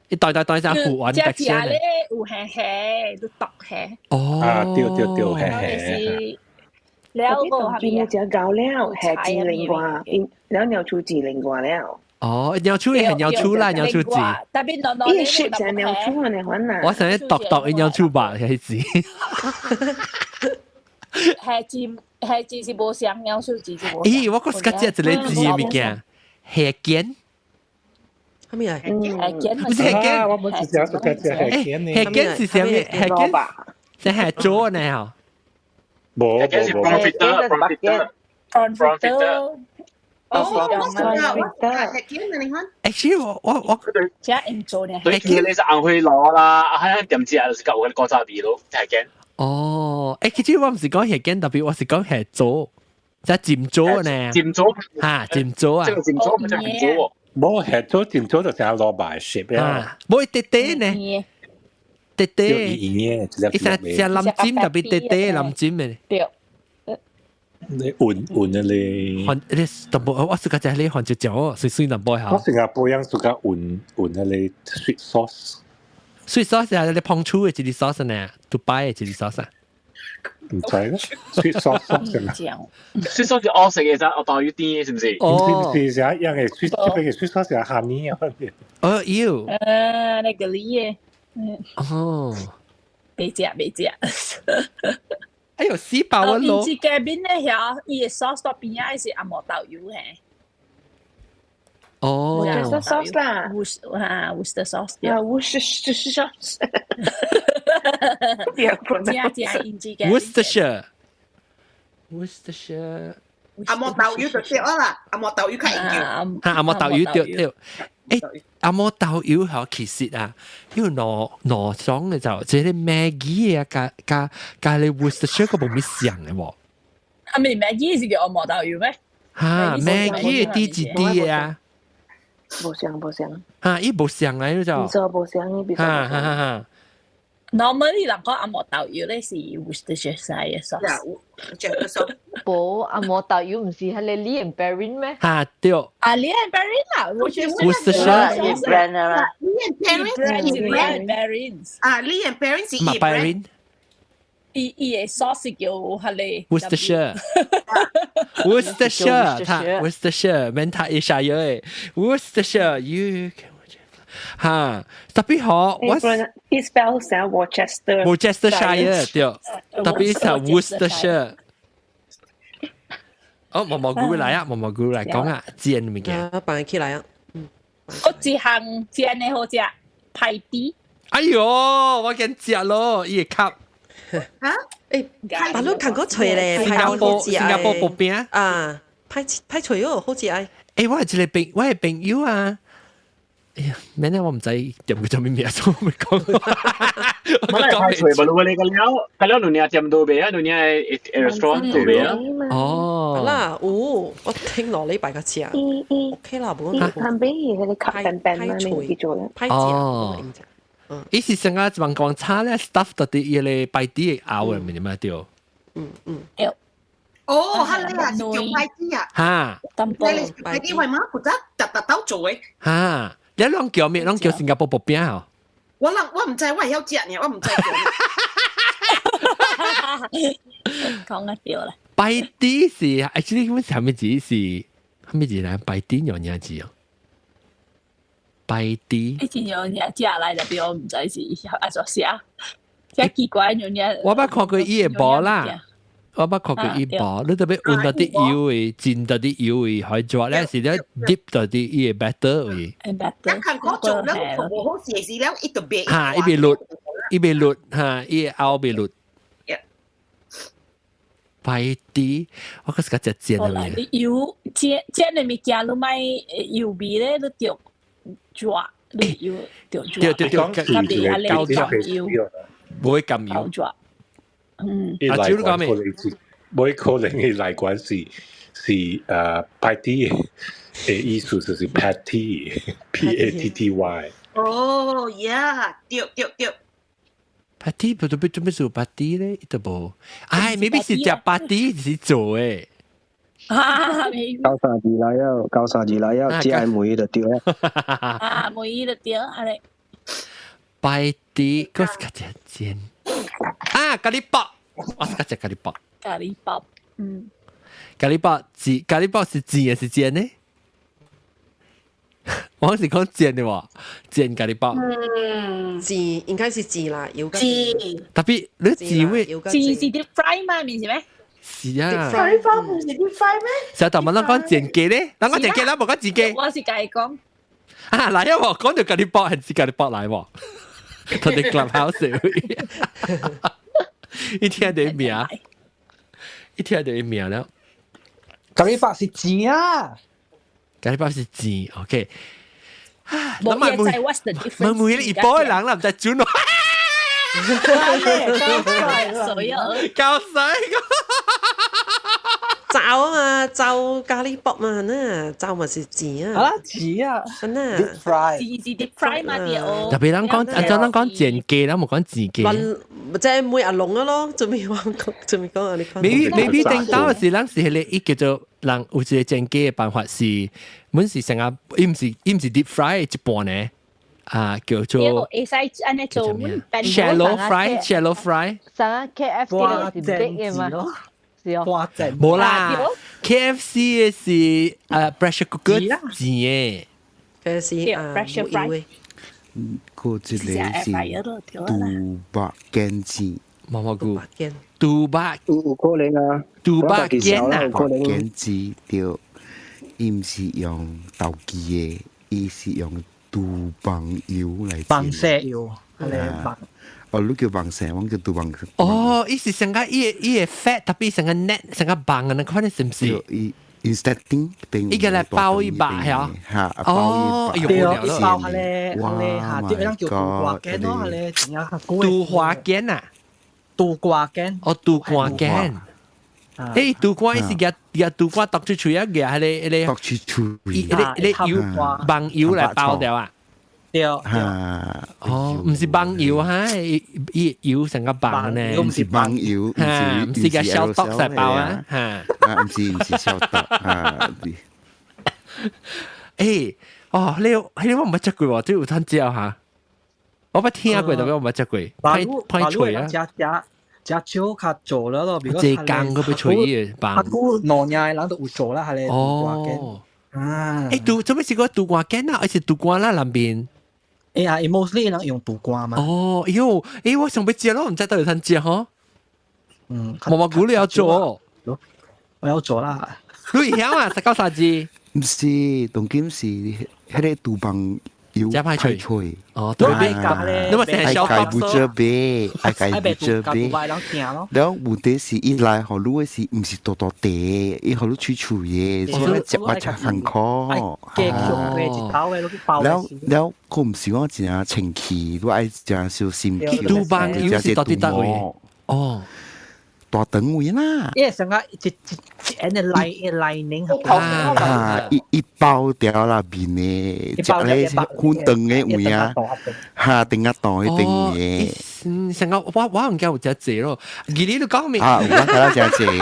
一袋晒糊丸 texture 咧，有輕都毒輕。哦，對，輕。แล้วก็邊隻搞了，係至另外，แล้ว鳥出至另外了。哦，鳥出係鳥出啦，鳥出字。伊個 shape 就係鳥出啊，你可能。我成日度鳥出吧，係字。係字是無相，鳥出字是無。咦，我覺得只一個字嘅物件，係件。係咪啊？不是係件，我冇知道個字係件呢。係件是啥物？係件係係做呢嚇。冇。Profiter。Actually，我真係唔做呢。對，你是硬去攞啦，喺點知啊？就是舊嘅果汁味咯，係嘅。哦，其實我唔是講係件，特別我是講係做。在尖咗呢？尖咗嚇，尖咗啊！即係尖咗，咪就係尖咗喎。冇係咗尖咗就成日攞埋 shape 啊！冇滴滴呢？滴滴，一隻藍尖特別滴滴藍尖嘅。對。你อุ่啊你，你特別我試過就係你韓隻腳，水淡薄下。我新加坡人試過อุ่啊你 sweet sauce。sweet sauce 係你碰醋嘅一啲 sauce 呢，杜拜嘅一啲 sauce。唔知啦 ，sweet sauce 係嘛 ？sweet sauce 我食嘅啫，我當要啲，是唔是？唔是是係一樣嘅 sweet sauce 係 honey 啊。哦，要。那個嘢。哦。別食。哎呦，死爆啊！咯！以前邊咧遐伊個 sauce 嗰邊啊，是阿毛豆油嘿。哦 ，Worcester sauce 啦，Worcester sauce 啊 ，Worcester sauce。Worcestershire。阿毛豆油就對啦，阿毛豆油較緊要。阿毛豆油對。誒，阿毛豆油係其實啊，因為攞種嘅就即係Maggi啊，加你 Worcestershire 個冇咩像嘅喎。係咪Maggi是叫阿毛豆油咩？嚇，Maggi 啲字啲啊。冇像。嚇，伊冇像啊，呢就。唔錯，冇像，呢邊。嚇。Normally 人講阿毛豆油咧是 Worcestershire 嘅 sauce。冇阿毛豆油唔是係你 Lee and Berry 咩？嚇對。啊 Lee and Berry 啦 ，Worcestershire brand 啦 ，Lee and Berry 啊 Lee and Berry 是乜 brand？伊嘅 sauce 叫係你 Worcestershire，Worcestershire，免睇一下嘢 ，Worcestershire you。嚇，特別好，我 spell 成 Worcestershire 對，特別係 Worcestershire。哦，毛菇嚟啊，毛菇嚟講啊，煎物件，扮起來啊。我一項煎嘅好食，排啲。哎呦，我見食咯，伊個吸。嚇？誒，大佬看過脆咧，新加坡薄餅啊，派脆哦，好似係。誒，我係朋友啊。哎呀，明咧我唔知點佢做咩名，所以咪講。我嚟派脆吧，如果你個料你係點到邊啊？你係 restaurant 做邊啊？哦，啦，我聽落你擺個字啊，OK 啦，冇問題。旁邊嘢你吸笨笨啊，你記住啦。派字啊，伊是成個橫光叉咧 ，stuff 到啲嘢嚟擺啲咬嘅，明唔明掉？哦，係你啊，是叫擺啲啊。嚇，你擺啲為乜負責特刀做嘅？嚇。你啷叫咩？啷叫新加坡薄餅啊？我唔知，我係有食呢，我唔知叫。講一條啦。拜啲是，actually 咁係咩字？是係咩字咧？拜啲有咩字啊？拜啲。以前有嘢食嚟就俾我唔知是阿做啥，真奇怪有嘢。我捌看過伊個薄啦。我捌看過伊薄，你特別換到啲油嘅，煎到啲油嘅，可以做咧是咧 dip 到啲伊個 batter 嘅。一看嗰做咧，我好似係咧，一度別。嚇，伊別律嚇，伊個拗別律。拜啲，我嗰時個隻煎係咪？油煎你咪加落埋油味咧，都掉抓，你油掉抓。掉，高油，唔會咁油。阿招都講咩？每可能嘅嚟講是派啲嘅意思就是 patty，P-A-T-T-Y。哦呀，掉。patty 做咩做 patty 咧？都冇。唉，maybe 是隻 patty 是做嘅。教啥字嚟啊？只係梅就掉啊！梅就掉，係你。patty 嗰時個隻煎。啊，咖喱包，我是講咖喱包。咖喱包，咖喱包是煎還是煎呢？我是講煎的喎，煎咖喱包。煎應該是煎啦，有煎。特別你煎會煎是 deep fry 嘛，面是咩？是啊。咖喱包唔是 deep fry 咩？成日同問我講煎雞咧，嗱我煎雞啦，冇講煎雞。我是介講。啊，嚟啊！講到咖喱包係指咖喱包嚟喎。同你 clubhouse 一聽到名，一聽到名了。咖喱包是煎啊，咖喱包是煎 ，OK。冇嘢就係 what's the difference？唔會一般人啦，唔使轉咯。水啊！教水。炸啊嘛，糟咖喱卜嘛，那糟嘛是錢啊。啊，錢啊，那 deep fry，是 deep fry 嘛啲哦。特別咱講，按照咱講煎雞，咱冇講自己。即係每阿龍啊咯，仲未講啊你講。maybe 頂到是咱是迄個伊叫做人有一個煎雞嘅辦法是，阮是成日伊唔是 deep fry 一半呢。啊，叫做 shallow fry，上啊 KFC 嗰是 big 嘅嘛，是哦，冇啦 ，KFC 嘅是pressure cooker 煎嘅，KFC pressure fry，嗰一個是杜白煎煎，毛毛菇，杜白可能啊，杜白煎啊，煎煎對，伊唔是用豆機嘅，伊是用杜棒油嚟煎。棒石油，係咪棒？哦，你叫棒石，我叫杜棒。哦，伊是成個伊個 fat，特別成個 net，成個棒啊，你看你是唔是？Instead 伊個嚟包一把係啊？嚇，哦，對，一包係咧，係咧嚇，啲人叫杜瓜雞咯，係咧，點啊？杜花雞啊？杜瓜雞。哦，杜瓜雞。誒，杜瓜伊是嘅杜瓜剁出去啊，嘅係你剁出去，你油棒油嚟包掉啊？對，哦，唔是棒油哈，伊油成個棒呢？唔是棒油，唔是個小刀嚟包啊？嚇，唔是小刀啊！誒，哦，你我唔捌食過喎，即有通知下，我捌聽過，但係我唔捌食過，派脆啊！食少較做啦咯，即係羹嗰邊脆嘅棒。阿姑挪嘢，人都有做啦，係咧。哦，啊，誒，做咩試過杜瓜雞啊？還是杜瓜啦南邊？哎呀 ，mostly 人用杜瓜嘛。哦，喲，誒，我想要食咯，唔知道有通食嗬。毛毛菇你有做？我有做啦。你曉啊？19啥字？唔是，重點是迄個杜棒。加派脆，哦，對對，你話成日小白不遮邊，愛不遮邊，然後問題是一來學路嘅是唔是多多地，一學路脆脆嘅，所以食物就很khó。แล้ว佢唔是講真清氣，都愛真少心氣。杜棒油是到底得位？哦。大等位啦，因為成個一lining 一包掉啦邊咧，食咧寬凳嘅位啊，嚇定一檔一定嘢。成個我唔記得有隻字咯，而你都講咩？啊，我睇到隻字叫。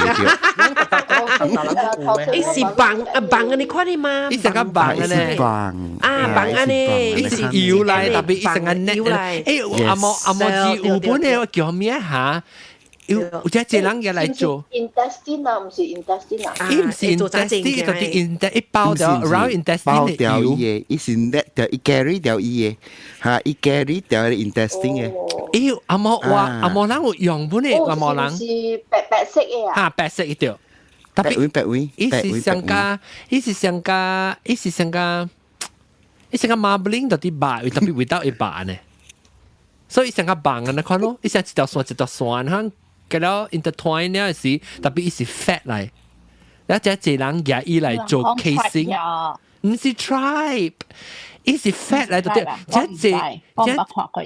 伊是棒啊！你看你嘛？伊成個棒嘅咧，棒啊咧，伊是油嚟，特別伊成個 net 嚟。誒，阿莫字有本咧叫咩嚇？有只人嘅嚟做 intestine 啊，唔是 intestine 啊，伊唔是 intestine，特別一包掉 around intestine 包掉伊嘅，伊是 net 掉伊 carry 掉伊嘅，嚇伊 carry 掉伊 intestine 嘅。咦，阿莫人有用本嘅，阿莫人是白色嘅啊，嚇白色一條，特別白位，伊是上加 marbling 特別白，特別味道一白呢，所以成個棒嘅你看咯，伊成一條線嚇。佢了 intertwine 了時，特別伊是 fat 嚟，然後一人夾伊嚟做 casing，唔是 tribe，伊是 fat 嚟到啲，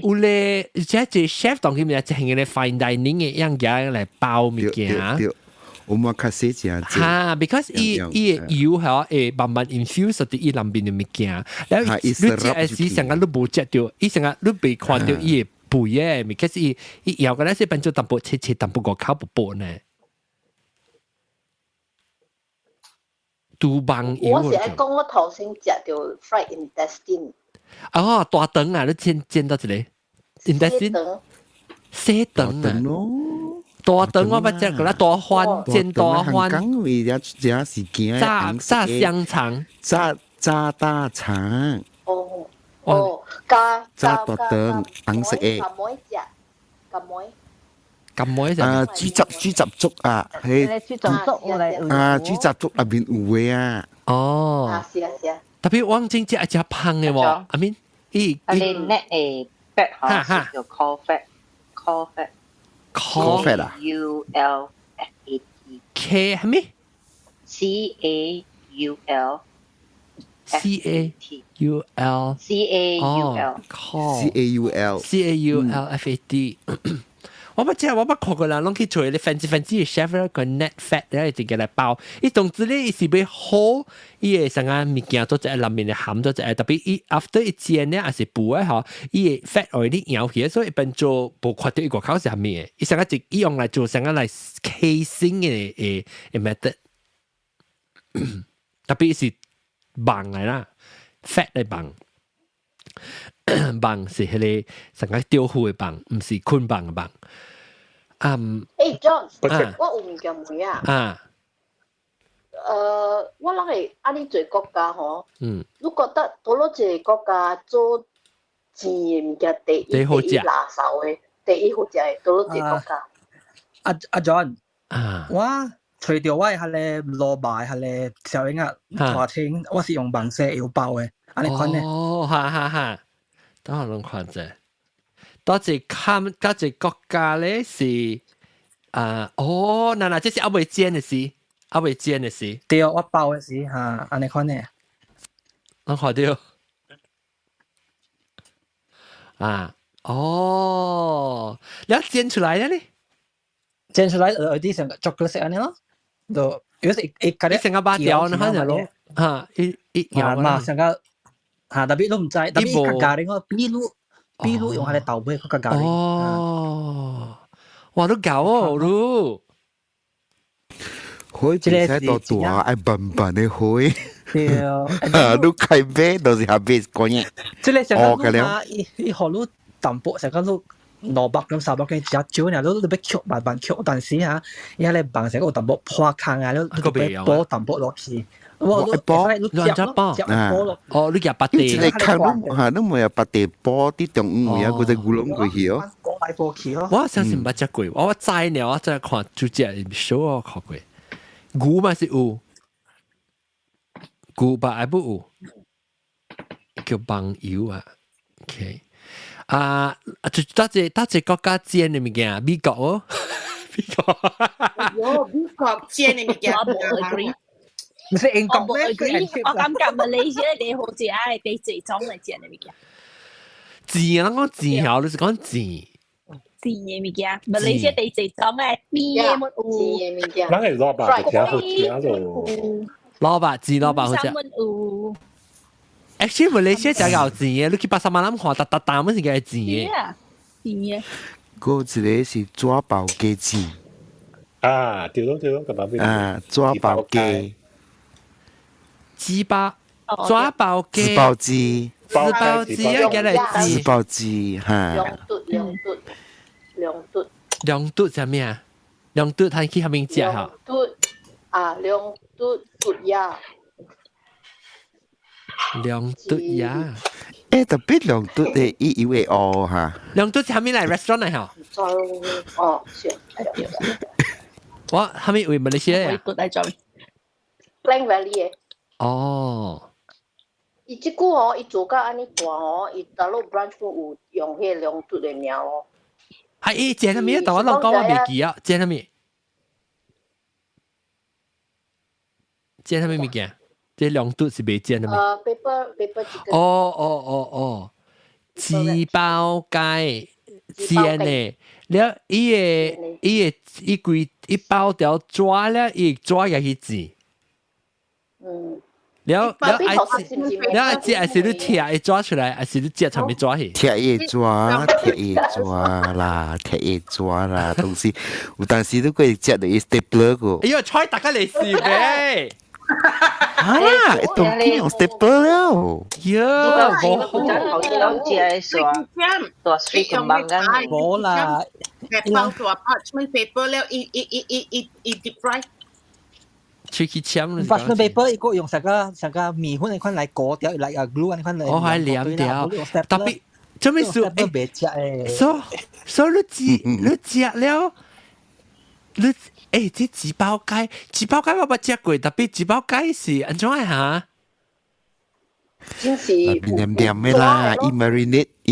有咧，即 chef 當佢咪就係嘅 fine dining 嘅樣夾嚟包物件。我冇卡死只嚇 ，because 伊油係誒慢慢 infuse 到伊裡邊嘅物件，然後你只係時成個都冇食到，伊成個都被看到伊。背嘅，咪其實伊有個咧是變做淡薄切淡薄個烤薄薄呢。杜棒油。我是喺講我頭先食到 fried intestine。哦，大腸啊，你煎到一個 intestine。西腸啊。大腸我捌食過啦，大番煎大番。香味有時件。炸香腸。炸大腸。哦，炸大腸，紅色嘅。咁妹就豬雜粥啊，係豬雜粥我嚟。啊，豬雜粥入邊有嘅啊。哦。是啊。特別我正食一隻胖嘅喎，阿面，你 net 誒 fat 嚇叫 call fat 啊 ，U L F A T K 係咩 ？C A U L C A U L C A U L C A U L C A U L F A D。我看過人攏去做啲fancy嘅 chef 個 net fat 咧，直接嚟包。伊總之咧，伊是要好，伊會成個物件做只裡面嘅含咗只，特別伊 after 伊煎咧，還是補咧嗬，伊嘅 fat 我啲咬起，所以一般做無看到伊個口是係咩？伊成個直伊用嚟做成個嚟 casing 嘅method， 特別是棒嚟啦 ，fat 嚟棒。棒是迄個成個雕虎嘅棒，唔是昆棒嘅棒。John， 我有物件問啊。我諗係安尼做國家吼，你覺得多咗一個國家做錢嘅物件第一拿手嘅，第一好食嘅多咗一個國家。阿 John， 我除咗我係咧蘿蔔係咧小英啊華清，我是用棒色油包嘅，安尼款咧。哦，哈。等我諗看者，多隻看嗰隻國家咧是嗱，這是阿未煎嘅事，對，我包嘅事嚇，安尼款咧，我看到你煎出來咧？煎出來啲成個chocolate色安尼咯，就如果是一成個把條呢，可能咯一咬嘛，成個。特別都唔知，特別客家人個秘魯用下啲豆貝客家人。哇，都搞哦，都。開比賽到大，愛笨笨的開。都開咩？都是下邊講嘢。即係成個路伊學路淡薄，成個路蘿蔔咁沙bak嘅只少呢，都俾曲慢慢曲，但是嚇，而家你bằng成個淡薄破坑啊，都俾波淡薄落去。我波兩隻波你夾八地，你看都冇有八地波啲中午有嗰隻古龍過去哦。我相信唔捌食過，我知呢，我真係看主隻 show 我看過，牛嘛是有，牛吧還不有，叫棒油啊 ，OK， 多隻國家煎嘅物件，美國哦，美國煎嘅物件。唔是英國咩？我感覺馬來西亞啲好似係俾最種嚟煎嘅物件。煎啊！講煎後，你是講煎嘅物件，馬來西亞啲最種嘅麵嘅物件。咱係蘿蔔就加好加咯。蘿蔔煎蘿蔔好食。Actually，馬來西亞就有煎嘅，你去巴沙馬蘭看，笪乜是嘅煎嘅。煎嘅。嗰一個是抓包雞煎。對咯，咁抓包雞。抓包雞，自爆雞要幾嚟自爆雞嚇。兩嘟係咩啊？兩嘟係去下面食嚇。兩嘟嘟鴨。兩嘟鴨。特別兩嘟嘅以為嚇。兩嘟係下面嚟 restaurant 嚟嚇。我下面為馬來西亞啊。Klang Valley 嘅。伊即久吼，伊做到安尼大吼，伊大陸 branch 有用迄兩嘟嘅名咯。係伊煎下面，但我諗講我未記啊，煎下面物件，即兩嘟是未煎下面。paper 紙包雞煎嘅，了伊包條抓咧，伊抓入去煎。了阿姐還是你鐵嘢抓出來，還是你隻上面抓去？鐵嘢抓啦，東西有當時都可以隻到 stapler 個。哎呀，菜大家嚟試咩？當天用 stapler 了。呀，我頭先講隻係大水咁猛緊。冇啦，包大 parchment paper 了，一 deep fry。tricky 簽 parchment paper 伊個用成個米粉嗰款嚟裹掉，嚟glue 嗰款嚟。我係黏掉，特別做咩事？別食誒。所以你食了，你這紙包雞我冇食過，特別紙包雞是安怎嚇？真是黏嘅啦，伊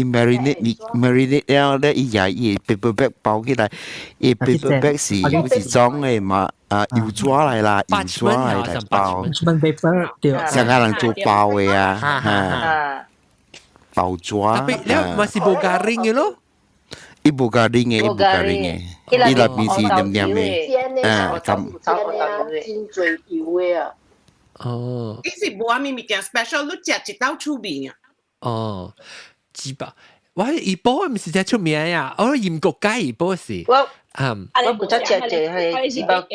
marinate 了咧，伊也伊 paper bag 包起來，伊 paper bag 是裝嘅嘛。油抓嚟啦，油抓嚟包，成個人做包嘅啊，包抓。但係你咪是布加ರಿಂ嘅咯？伊無咖喱嘅，伊無咖喱嘅，伊內邊是黏黏嘅，咁真最油嘅啊！哦，伊是無阿咪物件 special， 你食一道出名啊！哦，知吧？我怡保唔是真出名呀，我鹽焗雞怡保是。我不知食係怡保雞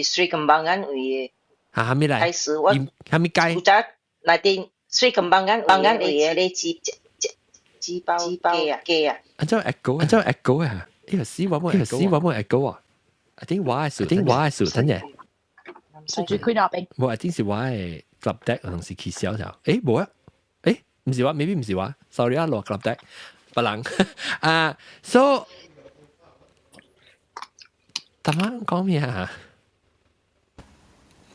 是Sri Kembangan 位嘅。嚇，係咪嚟？開始我係咪雞？不知內邊Sri Kembangan 位嘅你雞包雞啊！安怎 echo 啊？呢個詩話冇 echo 啊？I think 話係數，真嘅。數住佢那邊。冇 ，I think 是話係 club deck 同時揭曉就，誒冇啊，誒唔是話 ，maybe 唔是話 ，sorry 啊，落 club deck， 不能啊 ，so 點樣講咩啊？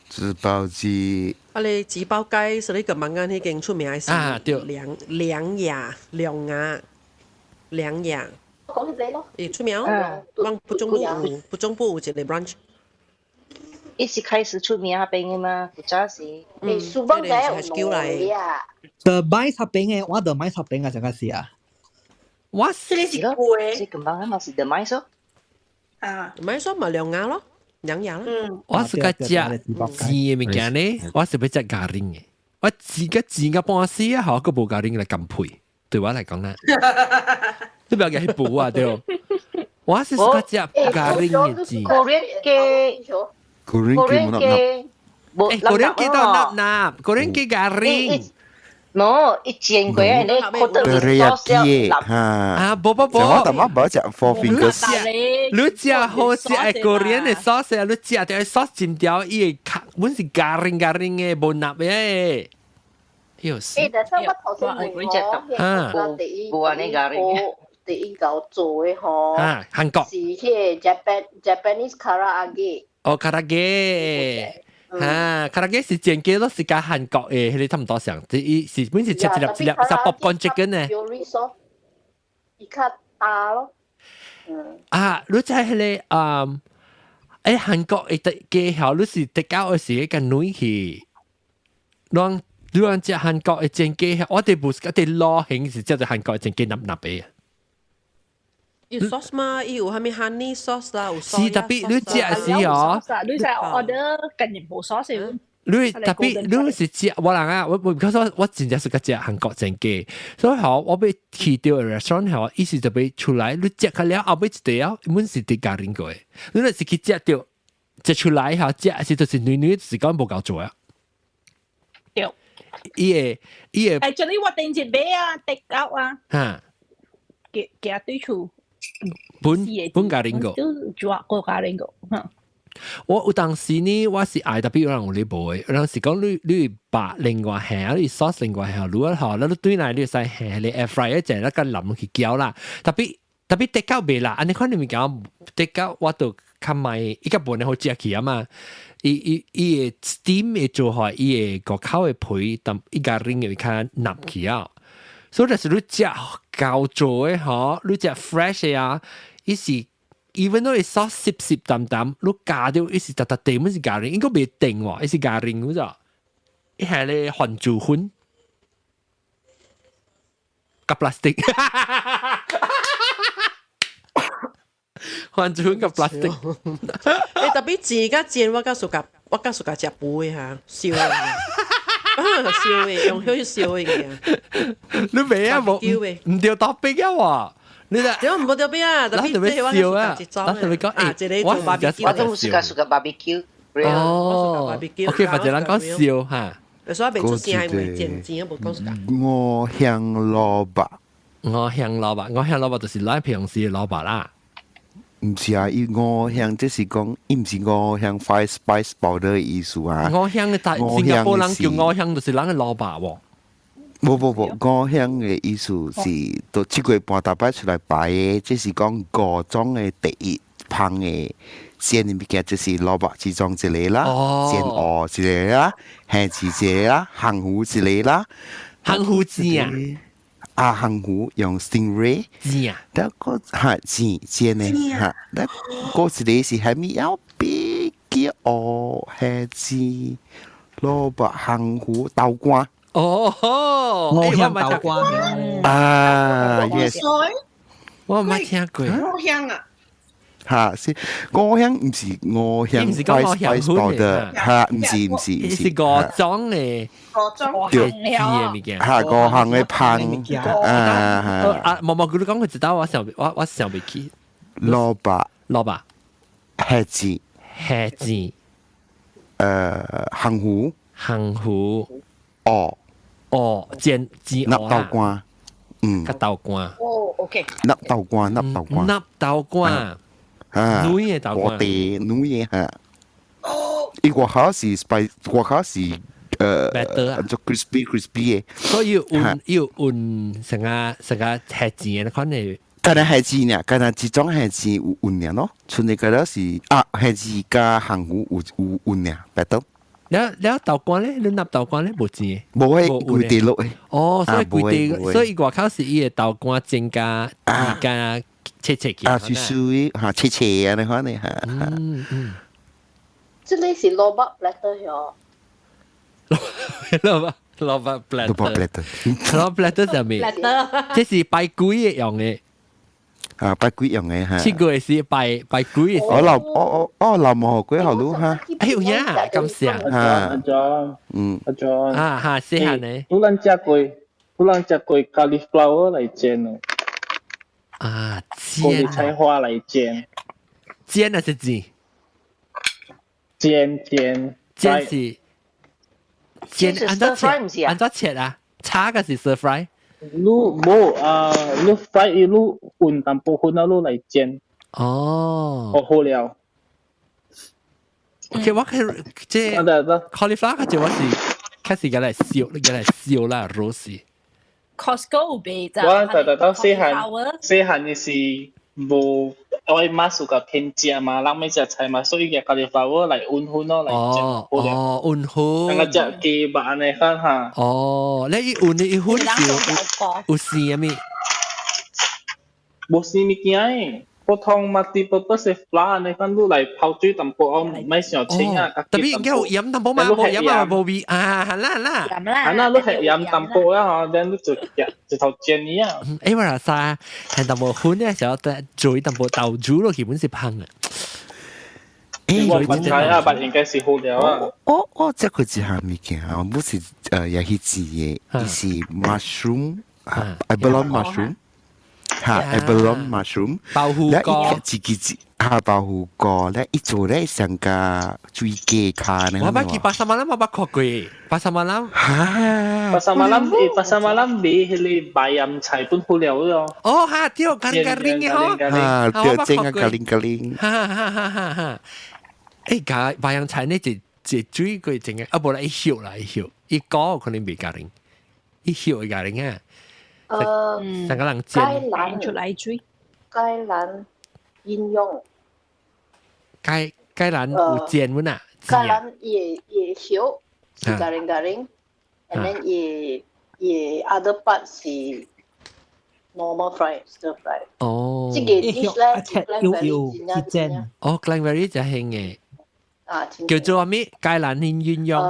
紙包雞。啊，你紙包雞是你個晚間已經出名係啊，對，兩牙。講起你咯，出名哦，往不中部有一個 branch。一是開始出名嗰邊嘅嘛，不早是。書包仔有來啊。The buy 插邊嘅，我 The buy 插邊嘅成個事啊。我是貴。是咁樣，我是 The buy 咯。啊 ，The buy 咪兩牙咯。兩牙咯，我是個食煎嘅物件呢，我是要食咖喱嘅。我煎個半死啊，好個無咖喱嚟咁配，對我嚟講咧，你不要嘅係補啊，對。我是個食咖喱嘅煎。Korean雞都納，Korean雞咖喱。No， 一煎過嚟，你覺得你sauce要嚇啊！不，我頭媽冇食 Four Fingers。你食好食係 Korean 嘅 sauce， 你食條 sauce 煎掉，伊個本是咖喱嘅，無納嘅。有時。但係我頭先問我，第一嚿做嘅嗬。啊，韓國。是迄 Japanese karaage。哦，卡拉雞。哈，卡拉雞是煎雞都是加韓國嘅，你差唔多上，伊是本是切一粒，popcorn chicken 呢。伊較大咯。啊，你知係個韓國嘅雞後，你是特交嘅時個女去，讓食韓國嘅煎雞，我哋唔是我哋攞hình是叫做韓國嘅煎雞napnap嘅。有 sauce 嘛？有係咪 honey sauce 啦？有 sauce。是特別你食時哦，你使 order 近年冇 sauce。你特別你是食我人啊，我because 我真正是個食韓國煎雞，所以好我被去到 restaurant 後，意思就被出來，你食開了後尾一條，滿是啲咖喱過嘅，你若是去食到食出來後食是就是女時間冇夠做啊。對。伊個。actually 我定節買啊，take out 啊。嚇。夾對處。本咖喱個。都做個咖喱個。我有當時呢，我是愛特別有人有呢部嘅，有陣時講你白另外下，你 sauce 另外下，如果好，你對嚟你使下，你 air fry 一隻，你跟淋去攪啦。特別得交未啦，安尼看你咪講得交，我都看埋依個本嚟好食起啊嘛。伊個 steam 嘅做法，伊個烤嘅皮，但依個 ring 會較腍起啊。所以就是你食膠做嘅嗬，你食 fresh 嘅啊，伊是。even though 你 sauce 濕淡淡，你加掉一時特地乜是咖喱，應該未定喎，一時咖喱嗰咋？一係你韓豬粉，夾 plastic， 韓豬粉夾 plastic。你特別自家煎，我較熟夾食杯嚇，燒嘅，燒嘅，用去燒嘅。你未啊？冇唔掉多冰啊喎！你就點解唔好掉邊啊？特別即係話笑啊！嗱，同你講，即係你做 barbecue， 我都是個 barbecue。哦，OK，或者人講笑嚇。所以變出先係會漸漸一步講㗎。我香蘿蔔就是拉平時嘅蘿蔔啦。唔是啊，我香即是講，伊唔是我香 five spice powder 嘅意思啊。我香嘅大新加坡人叫我香，就是人嘅蘿蔔喎。冇，我香嘅意思是到七月半大擺出來擺嘅，即是講個種嘅第一棒嘅鮮嘅物件，就是蘿蔔之中之類啦，鮮鵝之類啦，蝦子之類啦，鹹糊之類啦，鹹糊子啊！鹹糊用 stingray 煎啊，但個係煎嘅嚇，但個一個是係咪有比較蝦子、蘿蔔、鹹糊、豆乾。哦，我香豆乾啊 ，yes，我冇聽過。五香啊！嚇，是五香唔是五香 spice powder， 嚇，唔是，是五種嘅。五種對字嘅物件。嚇，五香嘅香啊！毛佢講佢知道，我想未起。蘿蔔，蝦子，行糊，蚵，煎納豆乾，個豆乾。哦 ，OK。納豆乾。女嘅豆乾，我哋女嘅嚇。伊外口是 spice， 外口是做 crispy 嘅。所以要運成個蝦子嘅款嘅。干那蝦子呢？干那一種蝦子有運呢咯，剩你個是蝦子加行糊有運呢，白豆。แล้ว豆乾咧，你納豆乾咧冇煎嘅，冇係攰地落嘅。哦，所以攰地，所以外口是伊嘅豆乾煎加切嘅。水水嚇切切啊，你看你嚇。這裡是蘿蔔 platter 喲。蘿蔔 platter 上面，這是拜鬼嘅用嘅。啊，拜鬼用嘅嚇。切過是拜鬼嘅。我流毛鬼後路嚇。哎呦呀，咁像嚇。阿 John，嚇，試下你。突然食過cauliflower 嚟煎哦。啊，高麗菜花嚟煎。煎還是煎？煎是煎，按照切啊？炒嘅是 stir fry。你fry 你混淡薄粉啊，你嚟煎。哦。好了。其實我即係 cauliflower 就我是開始嘅嚟燒啦，roast。Costco 俾咋？我到細漢嘅是冇，我媽屬個偏食嘛，人咪食菜嘛，所以嘅 cauliflower 嚟อุ่粉咯，嚟煎。哦，อุ่粉。等我食雞肉安尼看下。哦，你อุ่你粉有絲咩？冇絲物件誒。普通multi-purpose flour 你看你嚟泡水淡薄，我唔係想清啊。特別有鹽淡薄嘛，冇鹽啊冇味啊，係啦。係啦，你係鹽淡薄啊，嚇，你就直頭煎呢啊。誒，我話曬係淡薄粉咧，就做淡薄豆煮咯，基本是香嘅。我唔知啊，但應該是好料啊。我即係佢一項物件啊，唔是也係字嘅，是 mushroom，abalone mushroom。嚇 abalone mushroom， 爆胡歌，自己嚇爆胡歌咧，一做咧成個水雞卡呢。我捌去巴沙馬蘭，我捌學過巴沙馬蘭。嚇！巴沙馬蘭比迄個白鹽菜本好料咯。哦嚇，對，咖喱嘅嗬。嚇，對，正啊，咖喱。哈。誒，白鹽菜呢就水佢整嘅，啊無啦一烀啦一烀，一搞可能未咖喱，一烀嘅咖喱啊。成個人煎出嚟水，芥蘭應用。芥蘭有煎喎呐。芥蘭也烀，是garing，and then 也 other part 是 normal fry stir fry。哦。這個 dish 咧，Glenberry 煎。哦 ，Glenberry 就興嘅。啊，叫做咩？芥蘭應用。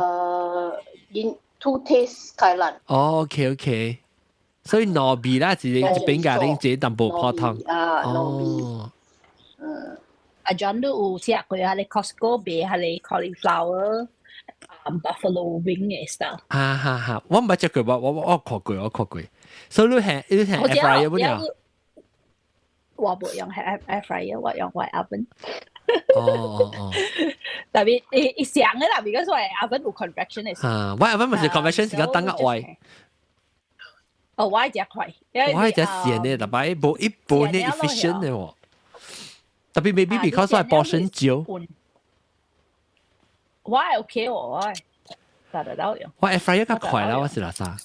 to taste 芥蘭。哦 ，OK。所以糯米啦，是邊家拎自己淡薄泡湯。哦。阿 John 都有食過下你 Costco 買下你 cauliflower buffalo wing 嘅 style。哈，我唔係食過，我學過。所以你係 air fryer 乜嘢？我冇用係 air fryer，我用oven。哦。特別一想嘅啦，because 我 oven 有 convection 嘅。我 oven 咪是 convection 是個等額外。我係只快，我係只鮮嘅，但係一部呢 efficient 嘅喎。特別 maybe because 我係 portion 少。我係 OK 喎，我係達得到用。我 air fryer 較快啦，我是啦啥？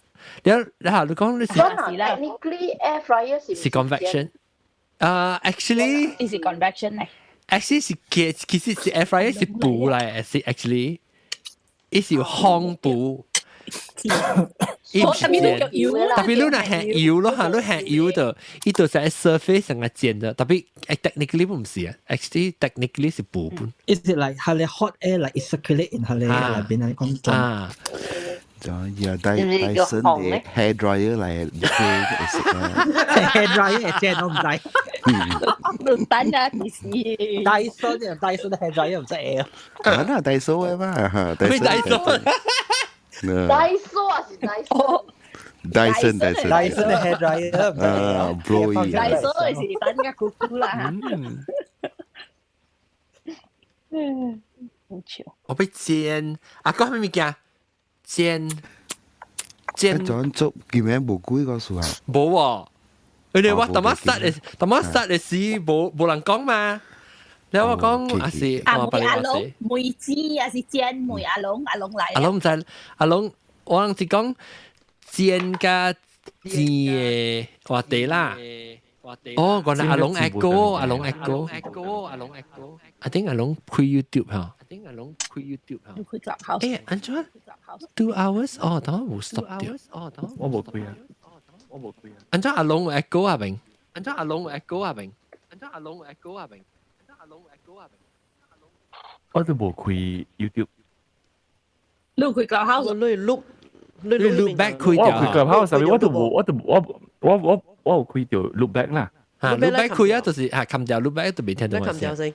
你講你是 technically air fryer 是 convection。actually 係 convection 嚟。actually 是其實是 air fryer 是布嚟，是 actually 是烘布。特別你那係油咯嚇，你係油的，呢度係 surface 成個煎的，特別 technically 唔是啊 ，actually technically 是部分。Is it like 係你 hot air like it circulate in 係你入邊係咁做？呀，戴森嘅 hair dryer 嚟，hair dryer 即係都唔使。綠燈啊，電視。戴森嘅 hair dryer 唔使啊。啊，戴森嘅嘛，咩戴森？戴森啊，是戴森。Dyson嘅 hair dryer ，blowy。戴森係是等嘅咕咕啦。好笑。我被煎，阿哥係咩物件？煎。陣做叫咩無鬼個數啊？冇喎，佢哋話特乜嘅事冇人講嘛。你我講阿是，梅阿龍梅子啊是煎梅阿龍嚟。阿龍唔知，阿龍我係講煎加煎嘅話題啦。哦，講阿龍 echo， 阿龍 echo。I think 阿龍開 YouTube 嚇。誒，安怎 2 hours？ 哦，等我冇 stop 掉。我冇開啊。安怎阿龍 echo 啊明？我都冇開 YouTube。你開個口，你錄 back 開掉。我開個口，所以我有開掉 look back 啦。嚇 look back 開啊，就是嚇冚掉 look back 都未聽到我聲。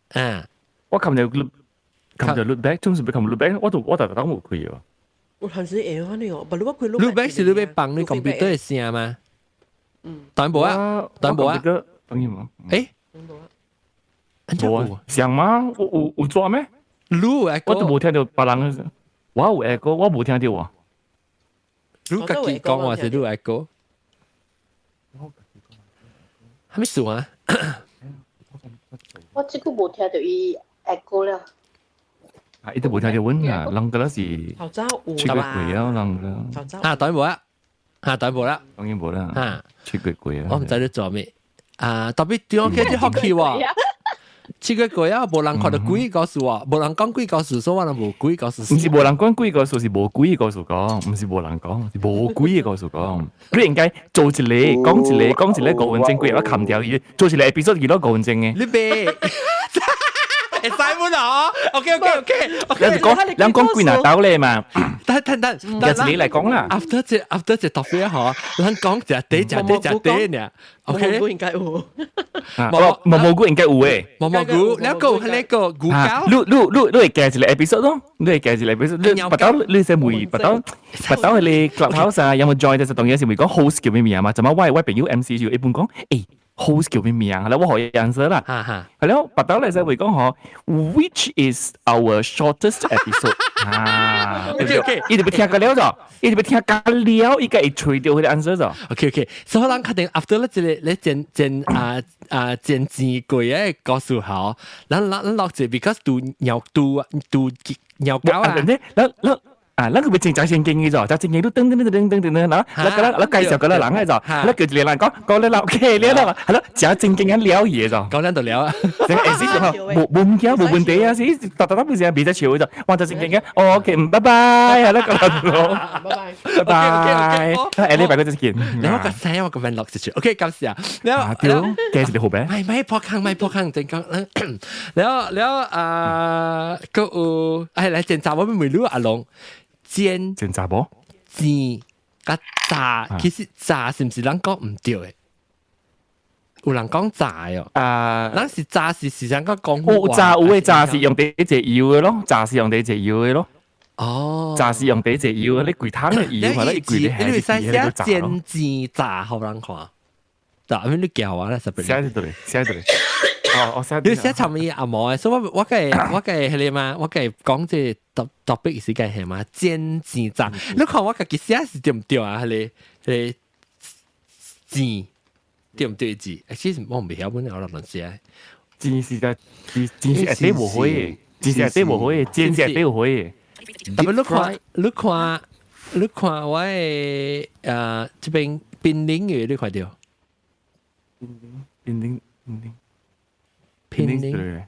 啊，我冚掉 look back，總是被冚 look back，我特登冇開喎。我頭先誒，你我，不如我開 look back 是你要幫你 computer 嘅聲嘛？當然冇啊，當然冇啊。當然冇。誒，冇啊，像嗎？有抓咩？我都冇聽到別人嘅，我有 echo， 我冇聽到啊。你自己講話是你 echo， 係咪數啊？我即個冇聽到伊 echo 了。啊，伊都冇聽到阮啊，人個啦是出過櫃啊，人個。啊，當然冇啦，啊，當然冇啦，當然冇啦。啊，出過櫃啊。我唔知你做咩。啊，特別點解啲學期喎？出過櫃啊，冇人看到鬼告訴我，冇人講鬼告訴，所以我就冇鬼告訴。唔是冇人講鬼告訴，是冇鬼告訴講，唔是冇人講，是冇鬼告訴講。你應該做一個，講一個文正鬼，我冚掉伊，做一個 episode 幾多個文正嘅？你別。會使乜啊 ？OK， 兩講鬼拿刀咧嘛？等，由你嚟講啦。After 這 topic 嗬，咱講隻地呢。OK， 應該有。蘑菇應該有誒。蘑菇，你個菇膠。你係介一個 episode 咯，你係介一個 episode。你拔刀，你係會拔刀係你 clubhouse 啊？有冇 join 嘅時候，有時會講 host 叫咩名啊嘛？就乜我朋友 MC 就一般講誒。host 叫咩名？係啦，我可以 answer 啦。係咯，拔刀嚟就會講嗬 ，which is our shortest episode？ 啊 ，OK， 伊就要聽個了咗，伊就要聽個了，伊個會吹掉佢嘅 answer 咗。OK， 所以咱確定 after 咧剪剪字句嘅告訴好，咱落住 because 讀鳥狗啊。啊，那個咪正經嘅咗，就正經都噔，嗱，那介紹個人嘅就，那叫你人講你啦 ，OK， 你啦，係咯，就正經嘅聊嘢就，講緊度聊啊，冇唔驚冇問題啊，是，特唔是別得潮就，我就正經嘅，OK， 拜拜，係啦，拜拜，誒，你拜嗰陣見，你我個聲我個名落住住 ，OK， 咁時啊，แล้วแกสิเดี๋ยวผมไม่พอครั้งจริงก็แล้วก็อะไรเจนจาว่าไม่รู้อาลง煎炸噃，煎甲炸，其實炸是唔是咱講唔對嘅？有人講炸哦，咱是炸是咱講有炸有嘅炸是用第一隻油嘅咯，炸是用第一隻油嘅咯。哦，炸是用第一隻油，你攰湯嘅油或者攰啲係啲嘢喺度炸咯。煎炸好難看，但係你叫我咧，實俾你寫到嚟。哦，你寫尋嘢阿毛，所以我係係你嘛，我係講即係特別時間係嘛，煎炸。你看我自己寫是對唔對啊？係煎對唔對字？其實我唔曉本，我亂寫。煎是嘅，煎是係冇可以，煎是係冇可以，煎是係冇可以。特別你看我誒這邊邊領嘅你看到？邊領。拼音，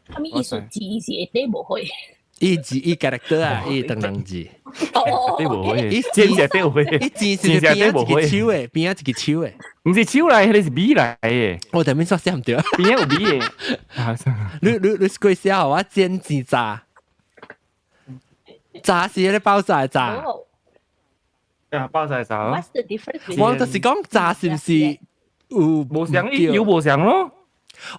他們藝術字是一啲冇去。伊字伊 character 啊，伊等人字。哦，冇去，真係冇去。伊字是邊一個手誒，邊一個手誒。唔是手嚟，你是筆嚟嘅。我頭先說寫唔對。邊有筆嘅？你鬼寫好啊？煎字炸，炸是迄個爆炸炸。啊，爆炸炸咯。 What's the difference？ 我就是講炸是唔是有無相有無相咯？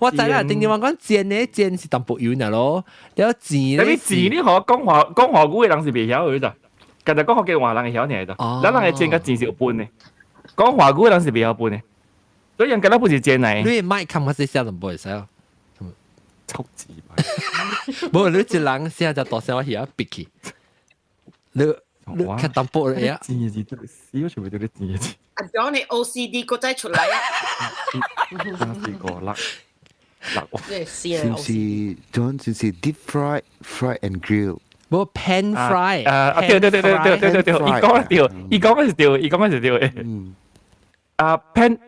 我知啦，定定話講煎呢煎是淡薄油呢咯，有煎呢。你煎呢可講華語嘅人是未曉嘅咋，其實講學嘅華人係曉嘅咋，咱人係煎個煎是有半嘅，講華語嘅人是未曉半嘅，所以人家都不是煎嚟。你麥看下些少淡薄會使哦，臭字吧。冇你一人寫就大聲我曉逼佢，你看淡薄嚟啊。煎嘅字都少，全部都係煎嘅字。阿 John 你 OCD 個仔出嚟啊！試過甩。是唔是 John 就是 deep fry and grill？ 冇 pan fry。對，伊講嘅是對嘅。pan，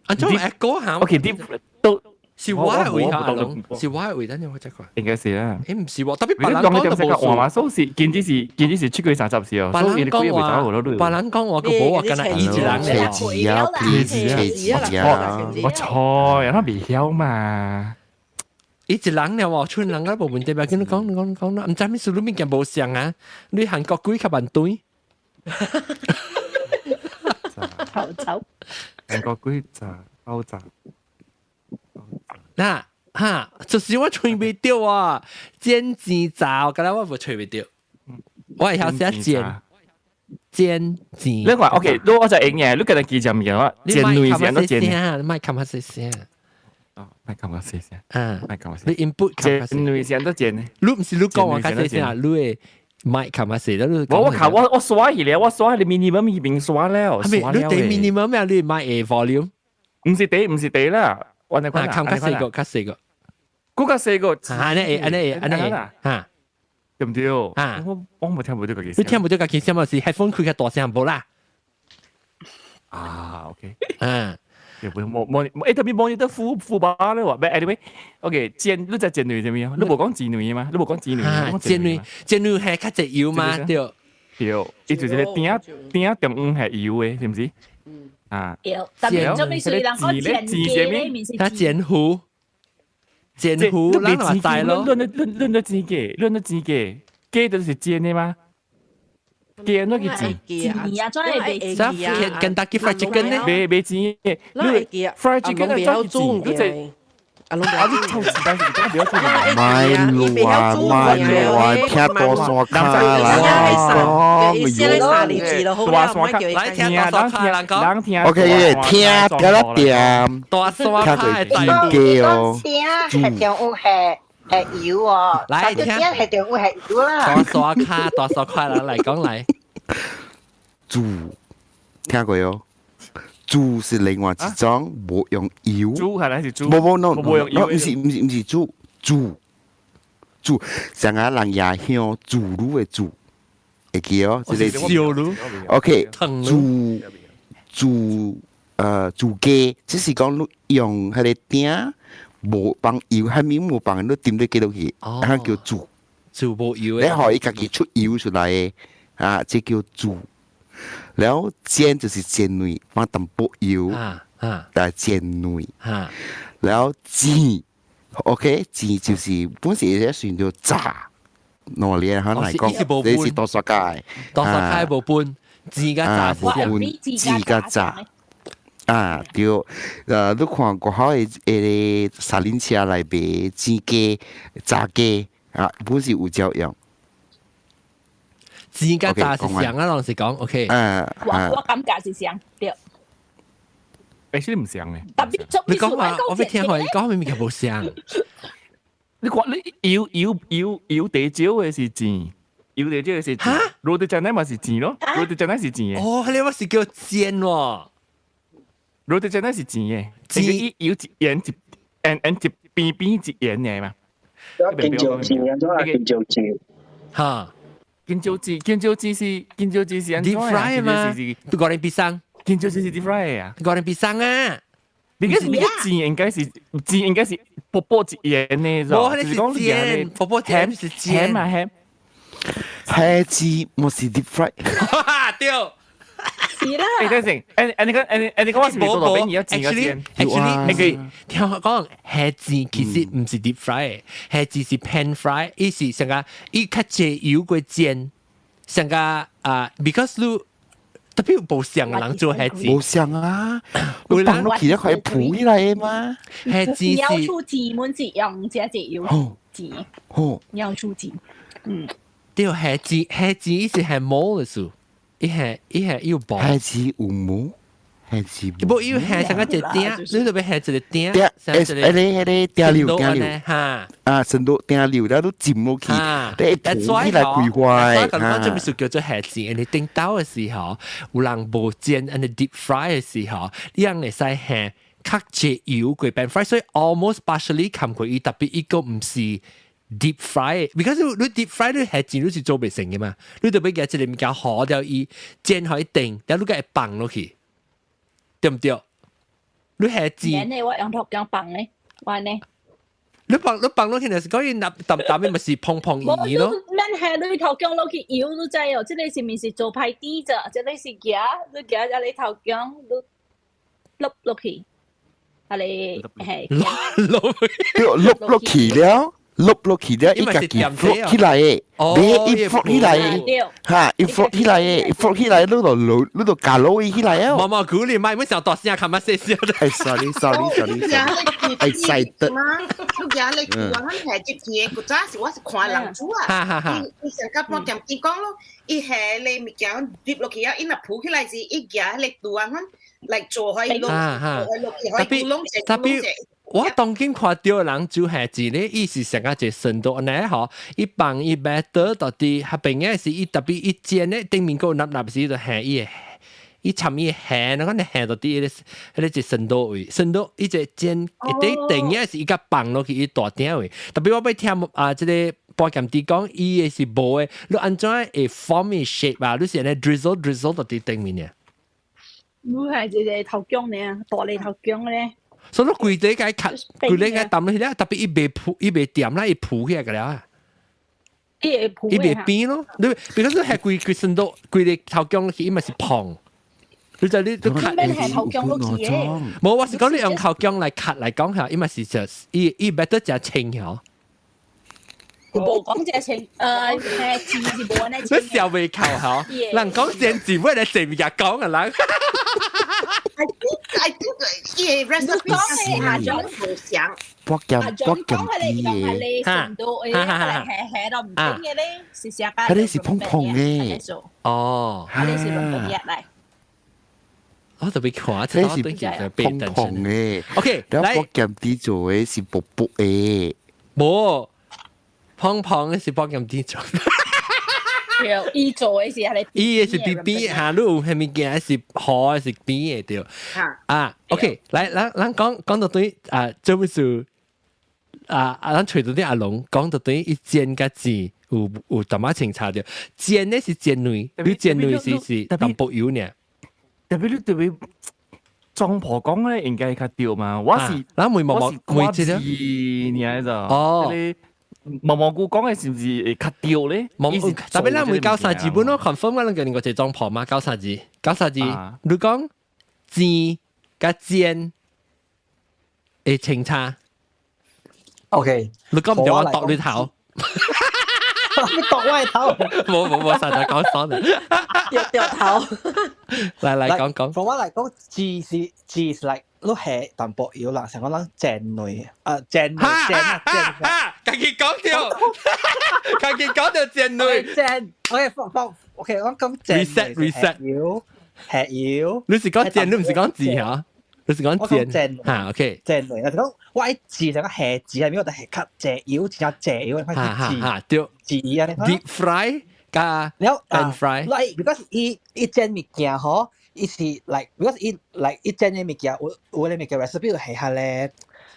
John echo 下。OK deep 都是我係會下龍，是我係會等陣我即係。應該是啦。誒唔是喎，特別白人講講就冇話嘛，所以見之是出過30次哦。白人講話，白人講話個寶啊，梗係依住人嘅。車子啊，我錯，人都未曉嘛。依隻人又話村人嗰部分對白，見你講啦，唔知咩事，你面件冇相啊？你韓國鬼吸人堆，好醜。韓國鬼炸爆炸。嗱嚇，就是我吹未到啊！煎煎炸，我覺得我冇吹未到。我係曉寫煎。你話 OK， 我就應嘅，你今日記住嘅話，煎女先都煎。你咪冚下細聲。哦，咪冚下細聲。咪冚下細聲。你 input 煎女先都煎呢？你唔是你講我細聲啊？你係咪冚下細聲？我刷而嚟，我刷你 minimum 已經刷了。係咪？你對 minimum 咩？你買 A volume？ 唔是地啦。我哋看卡四個，嗰個四個，啊，你嚇，對唔對？啊，我冇聽唔到個意思。你聽唔到個意思嘛？是 headphone 佢嘅大聲冇啦。啊 ，OK， 啊，冇，特別冇你得副把咧話，但係 anyway，OK， 煎你就煎女啫咩？你冇講煎女嘛？你冇講煎女，煎女係較隻油嘛？對，伊就是咧點中係油嘅，是唔是？啊，特別做咩水人講煎雞咧，面是煎糊，煎糊，咱話大咯。論到煎雞，雞就是煎的嘛。雞那個煎，煎啊，真係未煎啊。跟大家 fried chicken 呢？未煎嘅，你 fried chicken 係真煎，你就。啊！你臭字但是講不要做。賣路啊，聽多說卡啦，意思咧三年字咯，好啦，唔可以叫嚟聽多說卡人講。OK， 聽嗰粒點，多說卡係大機哦。聽係中午係油哦，嚟聽係中午係油啦。多說卡啦，嚟講嚟。豬，聽過喲。豬是另外一種，冇用油。豬係咪是豬？冇 no， 唔是豬，成個人也向豬乳嘅豬，會記哦，即係燒乳。OK， 豬雞，即是講你用佢哋鼎冇放油，係咪冇放你點得幾多嘢？係叫豬冇油。你可以自己出油出來嘅，啊，即叫豬。然後煎就是煎女，放淡薄油，但係煎女。然後煎 ，OK， 煎就是本時一算叫炸，攞嚟可能講，你是多少界？多少界冇半，煎加炸是半，煎加炸。啊，對，你看過後誒沙林車來賣煎雞、炸雞，啊，本時有照樣。煎加炸是像啊，老實講 ，OK。我感覺是像，對。actually 唔像嘅。特別中你講話，我未聽過，你講明明就冇像。你講你要地椒嘅是煎，要地椒嘅是煎。羅地醬奶咪是煎咯，羅地醬奶是煎嘅。哦，你話是叫煎喎。羅地醬奶是煎嘅，煎要鹽一邊一鹽嘅嘛。見椒煎啊，都係見椒煎。嚇。見椒雞是 deep fry 嘛？都講你必生。見椒雞是 deep fry 啊？講你必生啊？你煎應該是薄薄一鹽呢？冇，你是煎，薄薄甜是煎嘛鹹。係煎，我是 deep fry。對。是啦。等陣，你講話是薄薄，你要煎個煎。actually，聽我講，係煎其實唔是 deep fry， 係煎是 pan fry， 意思成個伊較濟油過煎，成個because 特別無相嘅人做蝦子，無相啊，你放落去咧可以鋪起來嘅嘛。蝦子是要出字滿字用這隻要字，要出字，對蝦子意思係毛嘅數，一係要薄。蝦子有毛。不要下成一隻釘，你特別下一隻釘，迄個釘料哈，啊，成到釘料咧都浸落去，你一鋪起來開壞。咁講做咩叫做下字？你叮到嘅時候，有人無煎，你 deep fry 嘅時候，你人嚟使下較隻油過變 fry，所以 almost partially 冚過伊，特別伊個唔是 deep fry，because 你 deep fry 你下字你是做唔成嘅嘛，你特別嘅一個物件好掉伊煎可以定，然後你個會放落去。對唔對？你係字，你我用頭講放咧，話呢？你放落去係講伊揼揼咪是碰碰耳咯。咱係你頭講落去搖都知哦，即係是咪是做派啲咋？即係是夾，你夾咗你頭講都碌落去，係你係碌落去了。碌落去咧，伊家己 float 起來嘅，你 float 起來嘅，嚇，伊 float 起來嘅 ，float 起來，你度加落去起來啊！毛毛鼓你買乜時候大聲看乜細聲？係 sorry，excited。你講你講，我係接嘢，嗰陣時我是看人煮啊，你成家幫咁講咯，伊係你咪講跌落去啊，伊那鋪起來是伊夾你度啊，嚟做開落，特別。我當今看到人煮蝦子咧，伊是成個一深度呢吼，伊放伊 batter 到啲下邊嘅是伊特別伊煎咧，頂面個napnap時就係伊參伊蝦，那個蝦到啲迄個深度位，深度伊隻煎一啲定嘅是伊個放落去伊大點位，特別我要聽即個播咁啲講，伊嘅是無嘅，你安怎會 form shape 啊？你是安尼 drizzle 到啲頂面嘅。唔係一個頭姜咧，大粒頭姜咧。所以規個該砍，規個該抌落去咧，特別伊袂掂啦，伊鋪起來個了。伊袂變咯，你比如說係規身都規個頭姜去，伊咪是碰。你就你砍。咩係頭姜落去嘅？冇，我是講你用頭姜來砍來講下，伊咪是就伊better就清嚇。冇講只清，係字是冇呢清。你笑未扣嚇？人講正字，乜你成日講嘅人。I think 嘅 recipe 係阿張好想，博咁啲嘢，嚇，係到唔定嘅咧，是成家。佢哋是碰碰嘅，哦，佢哋是碰碰嘢嚟。我特別看，佢是碰碰嘅。OK，然後博咁啲做嘅是薄薄嘅，冇碰碰嘅是博咁啲做。伊做嘅是係你，伊是 BB 下路係咪嘅是好是 B 嘅對啊 ？OK，嚟，咱講到對啊，做咩事啊？咱隨到啲阿龍講到對一煎個字有淡仔清查掉，煎咧是煎類，你煎類是淡薄油呢？特別莊婆講咧，應該係較掉嘛。我是咱梅字你喺度哦。毛毛菇講嘅是唔是會較掉咧？特別咱會教啥字本咯 ，confirm 我哋個隻裝婆嘛，教啥字？你講字加煎會清查。OK，你講唔對我度你頭，你度我頭？冇，實在講爽啦，掉頭。嚟講。從我嚟講，字是嚟。都係淡薄油啦，成個人正類正。家己講掉正類。正 ，OK， 我講正。reset 油，你是講正，你唔是講字嚇？你是講正嚇 ？OK， 正類。講我喺字成個係字係邊個？就係吸隻油，只有隻油，開始字啊！你 deep fry 加 pan fry。because 一正物件嗬。伊是 like because 伊 like 伊整嘅物件，有咧物件 recipe 係下咧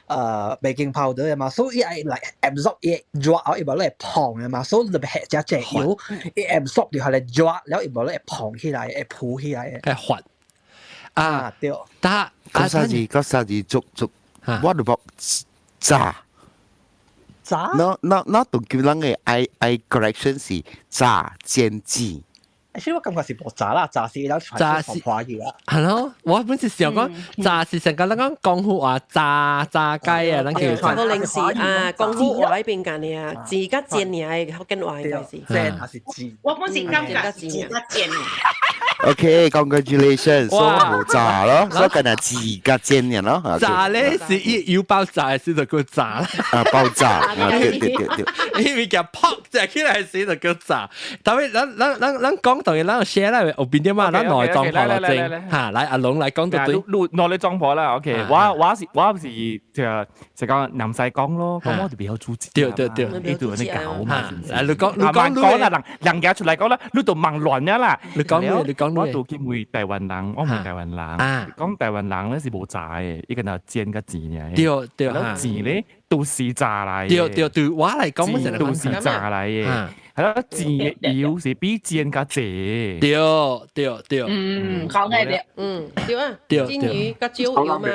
baking powder 嘅嘛，所以伊係 like absorb 伊 draw 後，伊無咧碰嘅嘛，所以特別係只油，伊 absorb 掉下嚟 draw，然後伊無咧碰起來，會鋪起來嘅。係滑啊！對。但嗰三字足，what about 炸？那都叫人嘅 I correction 是炸煎雞。其實我感覺是無炸啦，炸是有炸是華語啦。係咯，我本時想講炸是成個咱講功夫話炸雞啊，咱叫全部零時啊，功夫話喺邊間嘅啊，自家煎嘅福建話應該是煎還是煎？我本是感覺自家煎。OK, congratulations. So 冇炸咯，所以梗係自家煎嘅咯。炸咧是要爆炸先就叫炸啦。啊，爆炸，對。因為叫撲就起來先就叫炸。但係咱講到嘅，咱 share 啦，後邊啲嘛，咱內裝破啦正嚇，來阿龍來講到對。內你裝破啦 ，OK。我是就講南西講咯，講我哋比較主持。對，呢度你搞嘛？你講啦，人家出嚟講啦，呢度忙亂嘅啦。你講我到見會台灣人，我唔係台灣人。講台灣人咧是冇炸嘅，依個就煎個字嘅。對，然後字咧都是炸嚟嘅。對，我嚟講乜都是炸嚟嘅。係咯，字嘅料是比煎個字。對。講嘅對。對啊。煎魚個椒要嘛，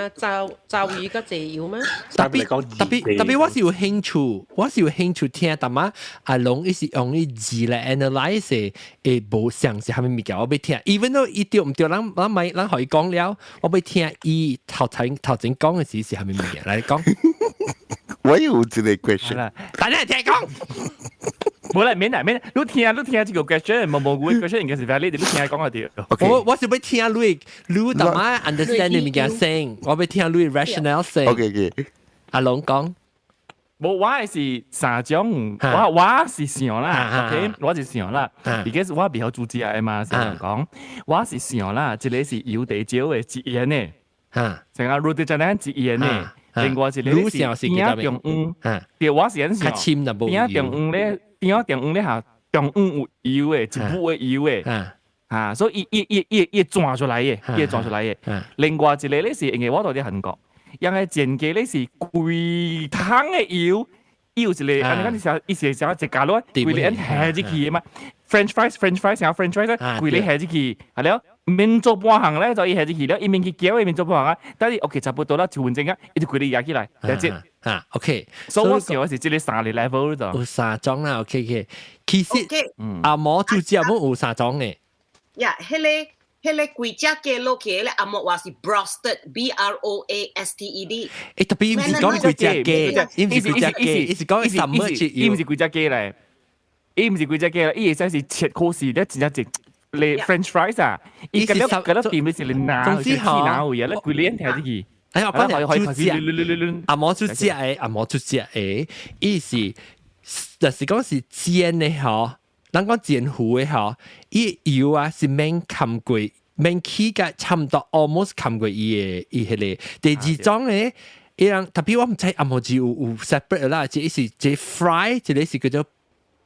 炸魚個字要嘛。特別我是有興趣聽，但係阿龍伊是用啲字嚟 analyse 誒無像是蝦米物件，我要聽。even though 伊對唔對，咱可以講了，我要聽伊頭前講嘅事是蝦米物件嚟講。我有一個 question， 大家聽講。冇啦，免，你聽呢個 question， 冇嘅 question 應該是 valid，你聽講嗰啲。我是要聽你大媽 understand 你物件聲，我要聽你 rationale 聲。OK， 阿龍講。冇，我係三種，我是想啦 ，OK， 我是想啦，而家我比較主持啊嘛，先講，我是想啦，一個是油地椒嘅節鹽呢，成個 root 就係節鹽呢，另外一個是點中午，對，我是很想，點中午咧嚇，中午有油嘅，一部嘅油嘅，嚇，所以伊轉出來嘅，另外一個咧是因為我到啲韓國。因為煎雞咧是貴湯嘅油一個，你想一時想一家咯，貴你一下子去嘛 ，French fries 想 French fries 咧，貴你下子去，係咯，面做半行咧就一下子去了，一面去攪一面做半行啊，但係 OK 差不多啦，調換正啊，一直貴你壓起來，就接OK， 所以我想是即係三個 level 度，有三種啦 OK， 其實阿摩就只有三種嘅，呀，迄個貴隻嘅落去咧，阿莫話是 brosted B-R-O-A-S-T-E-D。特別唔是講貴隻雞，唔是貴隻雞，伊是講什麼隻？伊唔是貴隻雞咧，伊唔是貴隻雞咧，伊係真係切塊時咧，真係你 French fries 啊，伊咁樣點你是你拿，總之拿回嘢咧，貴你睇啲。哎呀，反正就只阿摩就只誒，伊是就是講是煎嘅嗬。咱講煎糊嘅嗬，伊油啊是免冚過，免起個差唔多 almost 冚過伊迄個。第二種咧，伊人特別我唔知阿摩字有 separate 啦，即係即 fry， 即係是叫做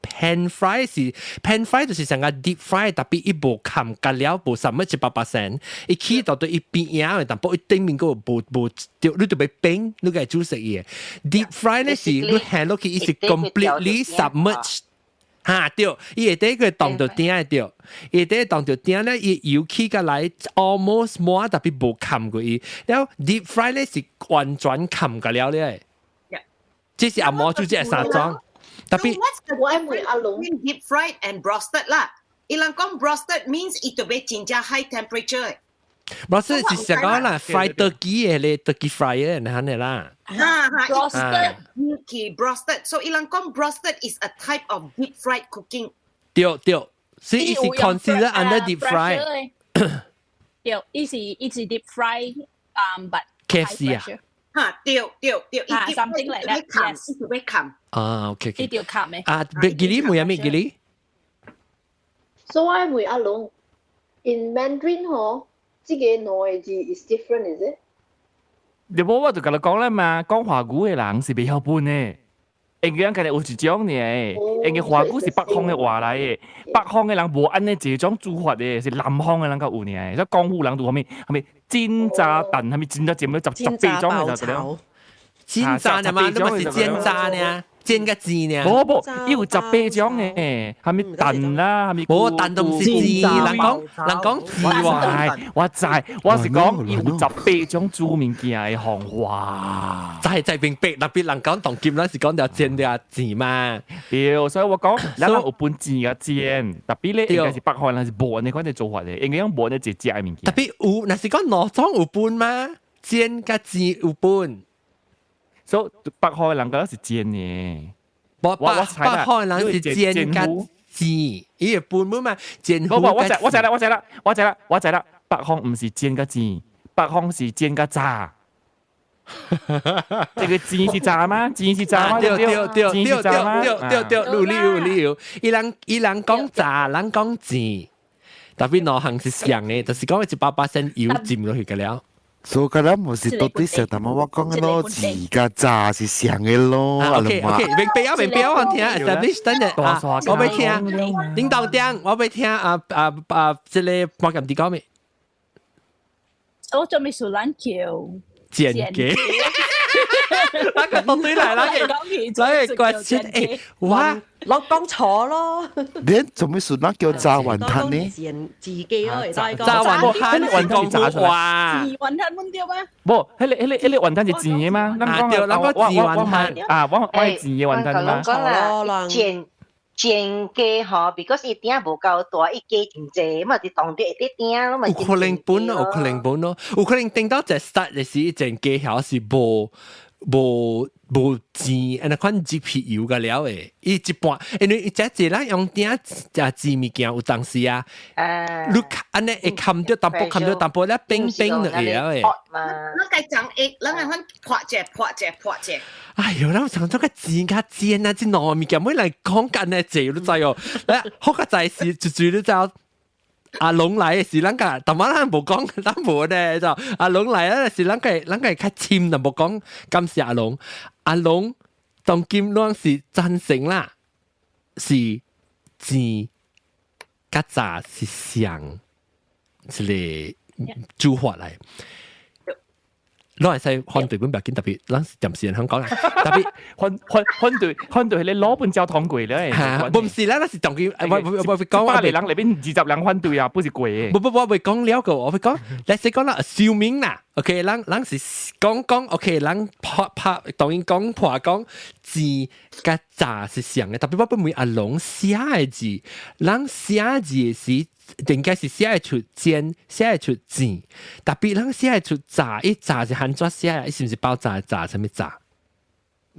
pan fry， 是 pan fry 就是成個 deep fry， 特別伊無冚隔了無什麼100%，伊起到對伊邊樣嘅，但不過頂面嗰個無掉，你就俾冰，你個係煮食嘢。deep fry 咧是你行落去，伊是 completely submerged。對，伊下底佢當到頂對，下底當到頂咧，伊油起個來 almost 滿，特別無冚過伊。然後 deep fry 咧是完全冚個了咧，即是阿摩就即係三種。特別我係會阿龍 deep fried and brosted 啦。伊人講 brosted means 伊特別真正 high temperature。brosted 是成個啦 fry turkey 嘅咧 turkey fry 嘅，你睇啦。brosted， so 伊人講 brosted is a type of deep fried cooking。對，所以伊是 consider under deep fry。對，伊是 deep fry， but KFC 啊。對，something like that。Yes， 伊會冚。OK。伊條冚嘅。吉利冇有咩吉利 ？So 我係問阿龍 ，in Mandarin 嗬，這個內字 is different is it？你我就跟你講啦嘛，講華語嘅人是比較笨嘅，因為人家有一種嘅，因為華語是北方嘅話嚟嘅，北方嘅人無按呢這種煮法嘅，是南方嘅人較有嘅，所以江湖人都係咪煎炸燉，係咪煎炸煎咗十倍種嘅就咁樣，煎炸啊嘛，都咪是煎炸呢？煎個字呢？冇，要十八種嘅，係咪燉啦？係咪？冇燉都唔是字，人講字話。我是講要十八種煮物件嘅行話。就係明白，特別人講同劍嗰時講就煎啲字嘛。對，所以我講，咱有本字嘅煎，特別咧應該是北韓，係無人哋嗰啲做法嘅，應該用無人直接嘅物件。特別有，那是講羅莊有本嗎？煎個字有本。所以北韓人嗰是煎嘅。北韓人是煎個字，伊個本本嘛煎糊。我知啦，北韓唔是煎個字，北韓是煎個炸。這個字是炸嗎？字是炸嗎？對，有。伊人講炸，人講字，特別內行是像嘅，就是講100%油浸落去嘅了。所以咱冇是到底上，但係我講嗰個字嘅炸是像嘅咯。OK，明白我聽 establish 等陣我要聽，叮當叮，我要聽即係我咁啲講咩？我仲未數撚橋。剪嘅，那個都對嚟啦，那個question，誒，哇，落講錯咯。你做咩說那叫炸雲吞呢？自己咯，炸雲吞，雲講炸出來。雲吞唔對嗎？不，迄個雲吞是字嘅嘛？對，那個字雲吞我係字嘅雲吞嘛。錯啦，煎雞嗬 ，because 伊鼎無夠大，伊雞真濟，嘛就當啲一啲鼎咯，咪。有可能本咯，有可能頂到只 start 就是一隻雞曉是無錢，安尼款 GPU 個了誒，伊一半，因為只啦用鼎只字物件有當時啊，你安尼會冚到淡薄咧冰冰嘅了誒。咱計長液，咱係款破隻。哎呦，咱想做個字甲煎啊，啲糯米件每嚟講緊嘅字都知哦。咧，好個仔是住都就阿龍嚟嘅時，咱個但係咱冇講，咱冇咧就阿龍嚟咧是咱個較淺就冇講今時阿龍同金龍是贊成啦，是字甲雜是像，是嚟煮法嚟。攞嚟細看對本表見特別，咱暫時人香港人特別看對你攞本焦糖櫃咧，唔是啦，那是當佢我講巴黎人裏邊20兩看對啊，不是貴嘅。我會講了個，我會講，你先講啦 assuming 啦 ，OK， 咱是講 OK， 咱拍當然講破講字甲雜是像嘅，特別我本每阿龍寫嘅字，咱寫字是。應該是寫出煎，寫出字，特別咱寫出炸，一炸是漢怎寫？伊是唔是爆炸？炸什麼炸？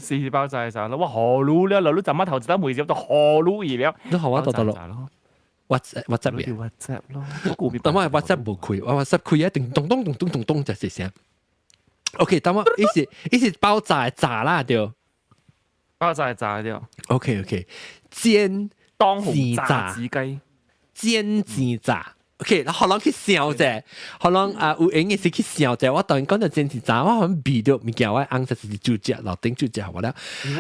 是爆炸炸咯！我河路咧，路怎麼頭先都未接到河路而了？都學我到咯。WhatsApp 咩 ？WhatsApp 咯。等我 WhatsApp 冇開，我 WhatsApp 開一定咚就是聲。OK，等我一時爆炸炸啦掉。爆炸炸掉。OK， 煎當紅炸子雞。煎字炸 ，OK， 可能去笑啫，可能有影嘅是去笑啫。我當然講到煎字炸，我可能避到物件，我啱就是煮只，樓頂煮只好啦。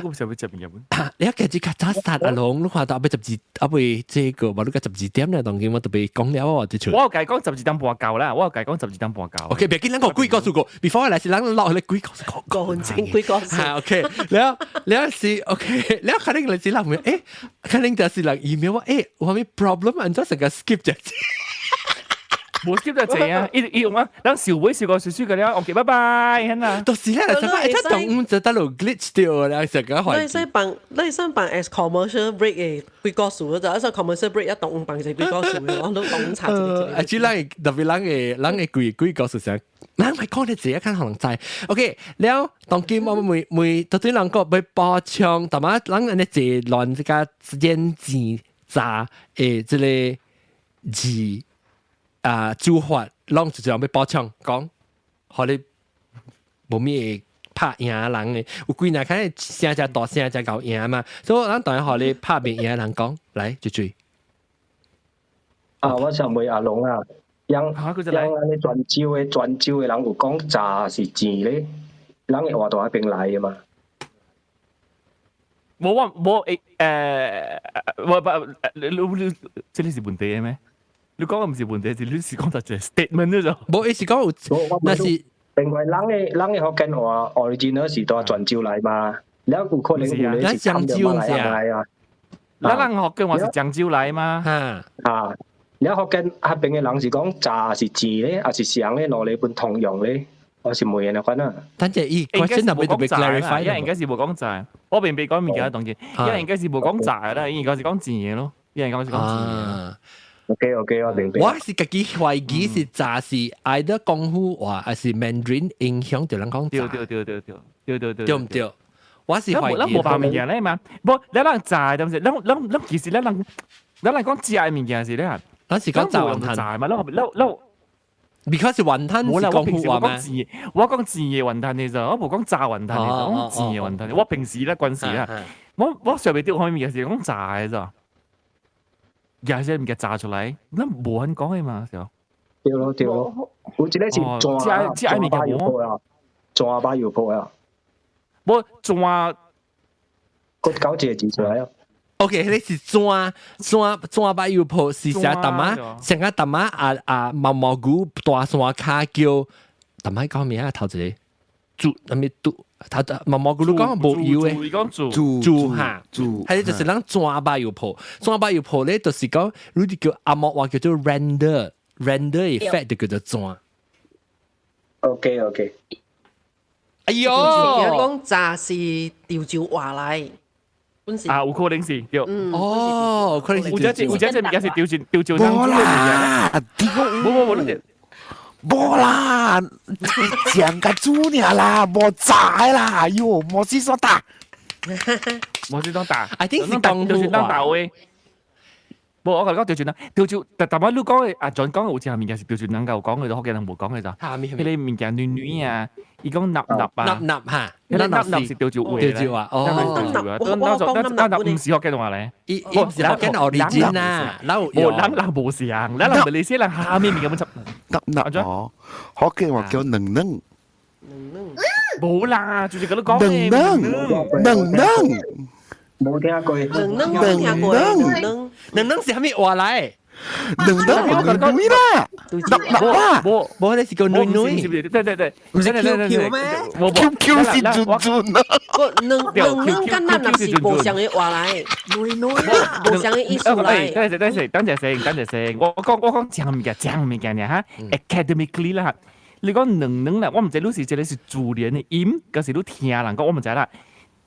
我咁想要食邊日本？你一開始較早 start 阿龍，你看到後尾12，後尾這個話你個12點咧，當然我特別講了我就出。我有計講12點半夠啦，我有計講12點半夠。OK，別見咱個鬼告訴過 ，before 來是咱落去鬼告訴過，講正鬼告訴。OK，你是 OK，你肯定來是諗咩？誒，肯定就是嚟 email 話誒，我咩 problem 啊？成個 skip 啫。冇 skip 就滯啊！一用啊，等小妹笑過少少嘅啦，OK，拜拜，係啦。到時咧，就快一動就得路 glitch 掉啦，成個環。你想辦 as commercial break 嘅幾個數就一首 commercial break 一動辦就幾個數嘅，我都懂查。啊，主要特別人嘅幾個數上，咱咪講你自己看可能知。OK，了，當今我每到底能夠被補充，但係咱安尼這亂這個煎字炸誒，這個字。煮法，啷就要補充講，可你冇咩拍贏人嘅，有幾難看聲只大聲只夠贏嘛，所以咱當然可你拍別贏人講，來追。我想問阿龍啊，讓安尼泉州嘅人有講炸是錢咧，人會話到喺邊來嘅嘛？冇這裡是問題嘅咩？你講嘅唔是問題，你是講就係 statement 啫。冇意思講有，那是另外人嘅福建話 original 是到泉州來嘛？ แล้วกูคนเลี้ยง咱香蕉是啊，咱人學嘅話是醬蕉嚟嘛，แล้ว學嘅下邊嘅人是講炸是字咧，還是想咧攞你本同樣咧，我是冇嘢啦，關啊。但係依 question 特別 clarify， 因為應該是冇講炸，我並未講物件當然，因為應該是冇講炸啦，應該是講字嘢咯，因為應該是講字嘢。OK， 我明白。我是自己懷疑是炸是either 廣府話還是 Mandarin 影響到人講炸。對唔對？我是懷疑。冇辦物件咧嘛，冇你人炸點先？你其實你人講炸嘅物件是咧，咱是講炸雲吞炸嘛，你 because 雲吞是廣府話咩？我講字嘅雲吞嘅啫，我冇講炸雲吞嘅，我講字嘅雲吞。我平時咧嗰陣時啊，我上邊啲開物件是講炸嘅啫。有些唔嘅炸出嚟，你冇人講嘅嘛時候。對咯，好似咧是炸物件冇啊，炸把油泡啊，冇炸個九字字出嚟啊。OK， 你是炸把油泡是寫淡啊，成個淡啊毛毛菇大山卡叫淡啊講咩啊頭一個煮那咩煮。他毛毛菇都講冇油嘅，煮嚇，係就是咱抓把油泡咧，就是講如啲叫阿莫話叫做 render effect 就叫做抓。OK。哎呦，講炸是調照話嚟，本時有可能是對。哦，可能是。有隻物件是調照當豬嘅物件。冇。冇啦，講個豬娘啦，冇炸啦，喲，冇是說打，冇是說打，I think 是廣府話。冇，我講調轉啦，調轉，但係你講嘅阿 John 講嘅好似係面嘅是調轉能夠講嘅，福建人冇講嘅咋。你面嘅暖暖啊，伊講納納啊，納嚇，納是調轉調轉話，納唔是福建話咧，唔是福建 origin 啊，人冇事啊，人唔係你先啦，下面嘅咁執納哦，福建話叫能能，冇啦，最近嗰度講能。冇聽過，能是係咩話嚟？能啦，冇你是個女，對，唔是 QQ 咩？QQ 是轉啊，能跟男是無相嘅話嚟，無相嘅意思嚟。等陣先，我講講物件嚇 ，academically 啦，你講能啦，我唔知你是即係是自然嘅音，嗰時你聽人講，我唔知啦。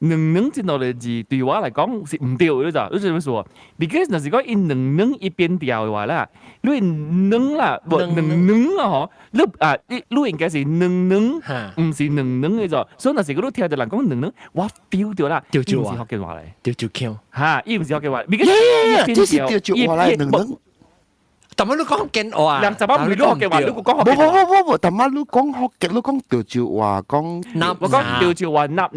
能這兩個字對我來講是唔對嘅咋？你怎麼說 ？Because 若是講因能一邊調嘅話啦，你能啦，能啊嗬，你應該是能，唔是能嘅咋？所以若是嗰啲聽到人講能，我 feel 到啦，調唔是福建話嚟，調橋嚇，伊唔是福建話，這是調橋話嚟能。但係你講緊我啊，怎麼唔講嘅話？你講學冇，但係你講學嘅，你講調照話講，我講調照話納。誒，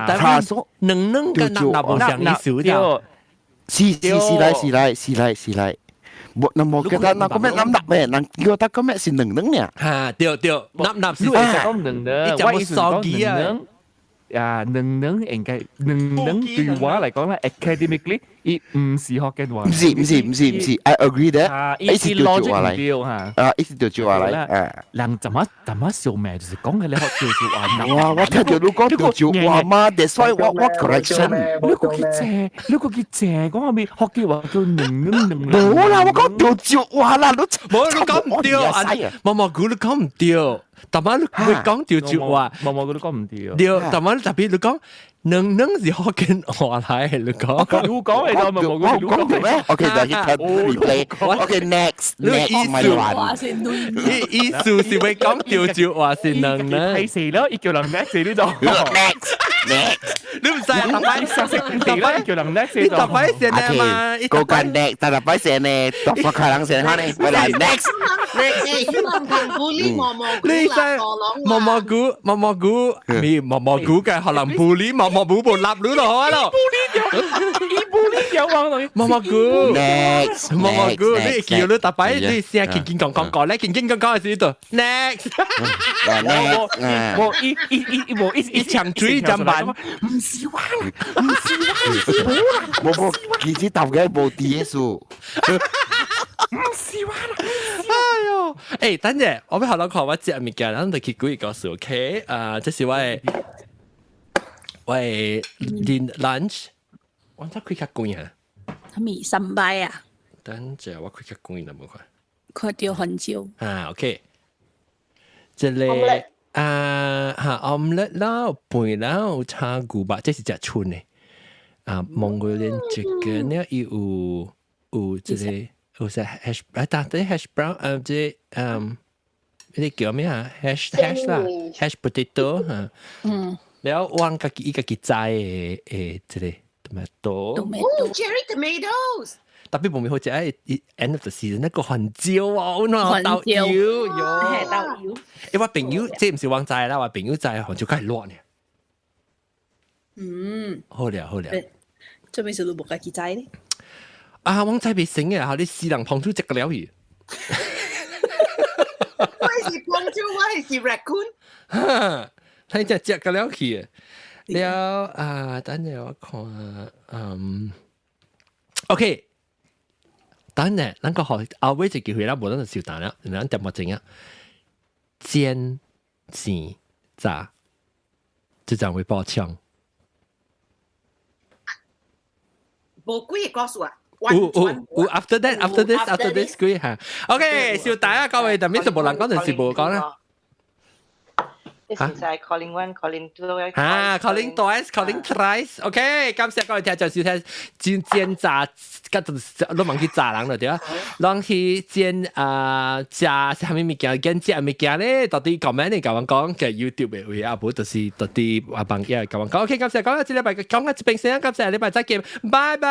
但係能跟納冇相意思嘅，是嚟。冇嘅，但係咁咩納咩？能叫得咁咩是能呢？嚇，對，納是講能，你就會傻機啊！啊，能應該能對話嚟講咧 ，academically，亦唔是學嘅話。唔是 ，I agree 嘅。一是調照話嚟，一是調照話嚟。人怎麼笑咩？就是講嘅你學調照話。哇！我聽到你講調照話嘛，that's why 我 correction。你個叫謝講下面學嘅話叫能。冇啦，我講調照話啦，冇你講唔對，毛毛菇你講唔對。但係你講調照話，毛毛菇都講唔對。對，但係特別你講能是福建話嚟，你講。你講嚟就毛毛菇講嘅咩 ？OK，就一睇 replay。OK， next，意思是會講調照話是能。係死咯，一叫人 next 呢度。next，你唔使特別叫人 next 你特別先啊嘛。個間 next，但係特別先呢，特別可能先嚇你，為嚟 next。毛毛菇嘅可能布哩毛毛菇布立咗落咯。毛毛菇，你叫你特別你成日見講咧，見講係呢度 next。我一場嘴咁辦，唔是話，冇幾支頭嘅冇啲嘢數。唔是話啦，哎呦，等陣，我俾學佬看我隻物件，咱就去估一個數 ，OK？即是我喂，din lunch， 我睇佢較貴啊。咪300啊？等陣我佢較貴啦，冇看。看到很少。啊 ，OK。即係omelette 啦，飯啦，有叉骨吧，這是隻春嘅。Mongolian chicken 呢有即係有隻 hash， 但係 hash brown 即係你叫咩啊 ？hash 啦 ，hash potato แล้ววางกะกิกะกิใจ即係 tomato。Cherry tomatoes。特別冇咪好似end of the season 一個韓椒啊，我豆油，係豆油。你話朋友即係唔是旺仔啦，話朋友仔韓椒梗係落呢。好了好了。做咩事都冇กะกิใจ呢？旺仔未醒嘅，你四人碰到隻個了魚。我係碰到，我係 raccoon。你隻個了魚。了等陣我看OK。等陣，咱個學後尾就叫佢啦，無咱就少蛋啦，咱點乜整啊？煎、煎、炸，就這樣會爆槍。冇幾個數啊！after this 幾嚇？OK，少蛋啊，各位，但係就無人講，就是無講啦。This is calling 1, calling 2. calling twice, calling thrice. OK， 感謝各位聽眾收聽煎炸，都忘記炸人了對啊。讓去煎炸係咪物件？煎炸物件咧，到底 comment 你甲我講嘅 YouTube 嘅位啊，無就是到底阿幫嘢甲我講。OK， 感謝講一禮拜講一邊先，感謝禮拜再見，拜拜。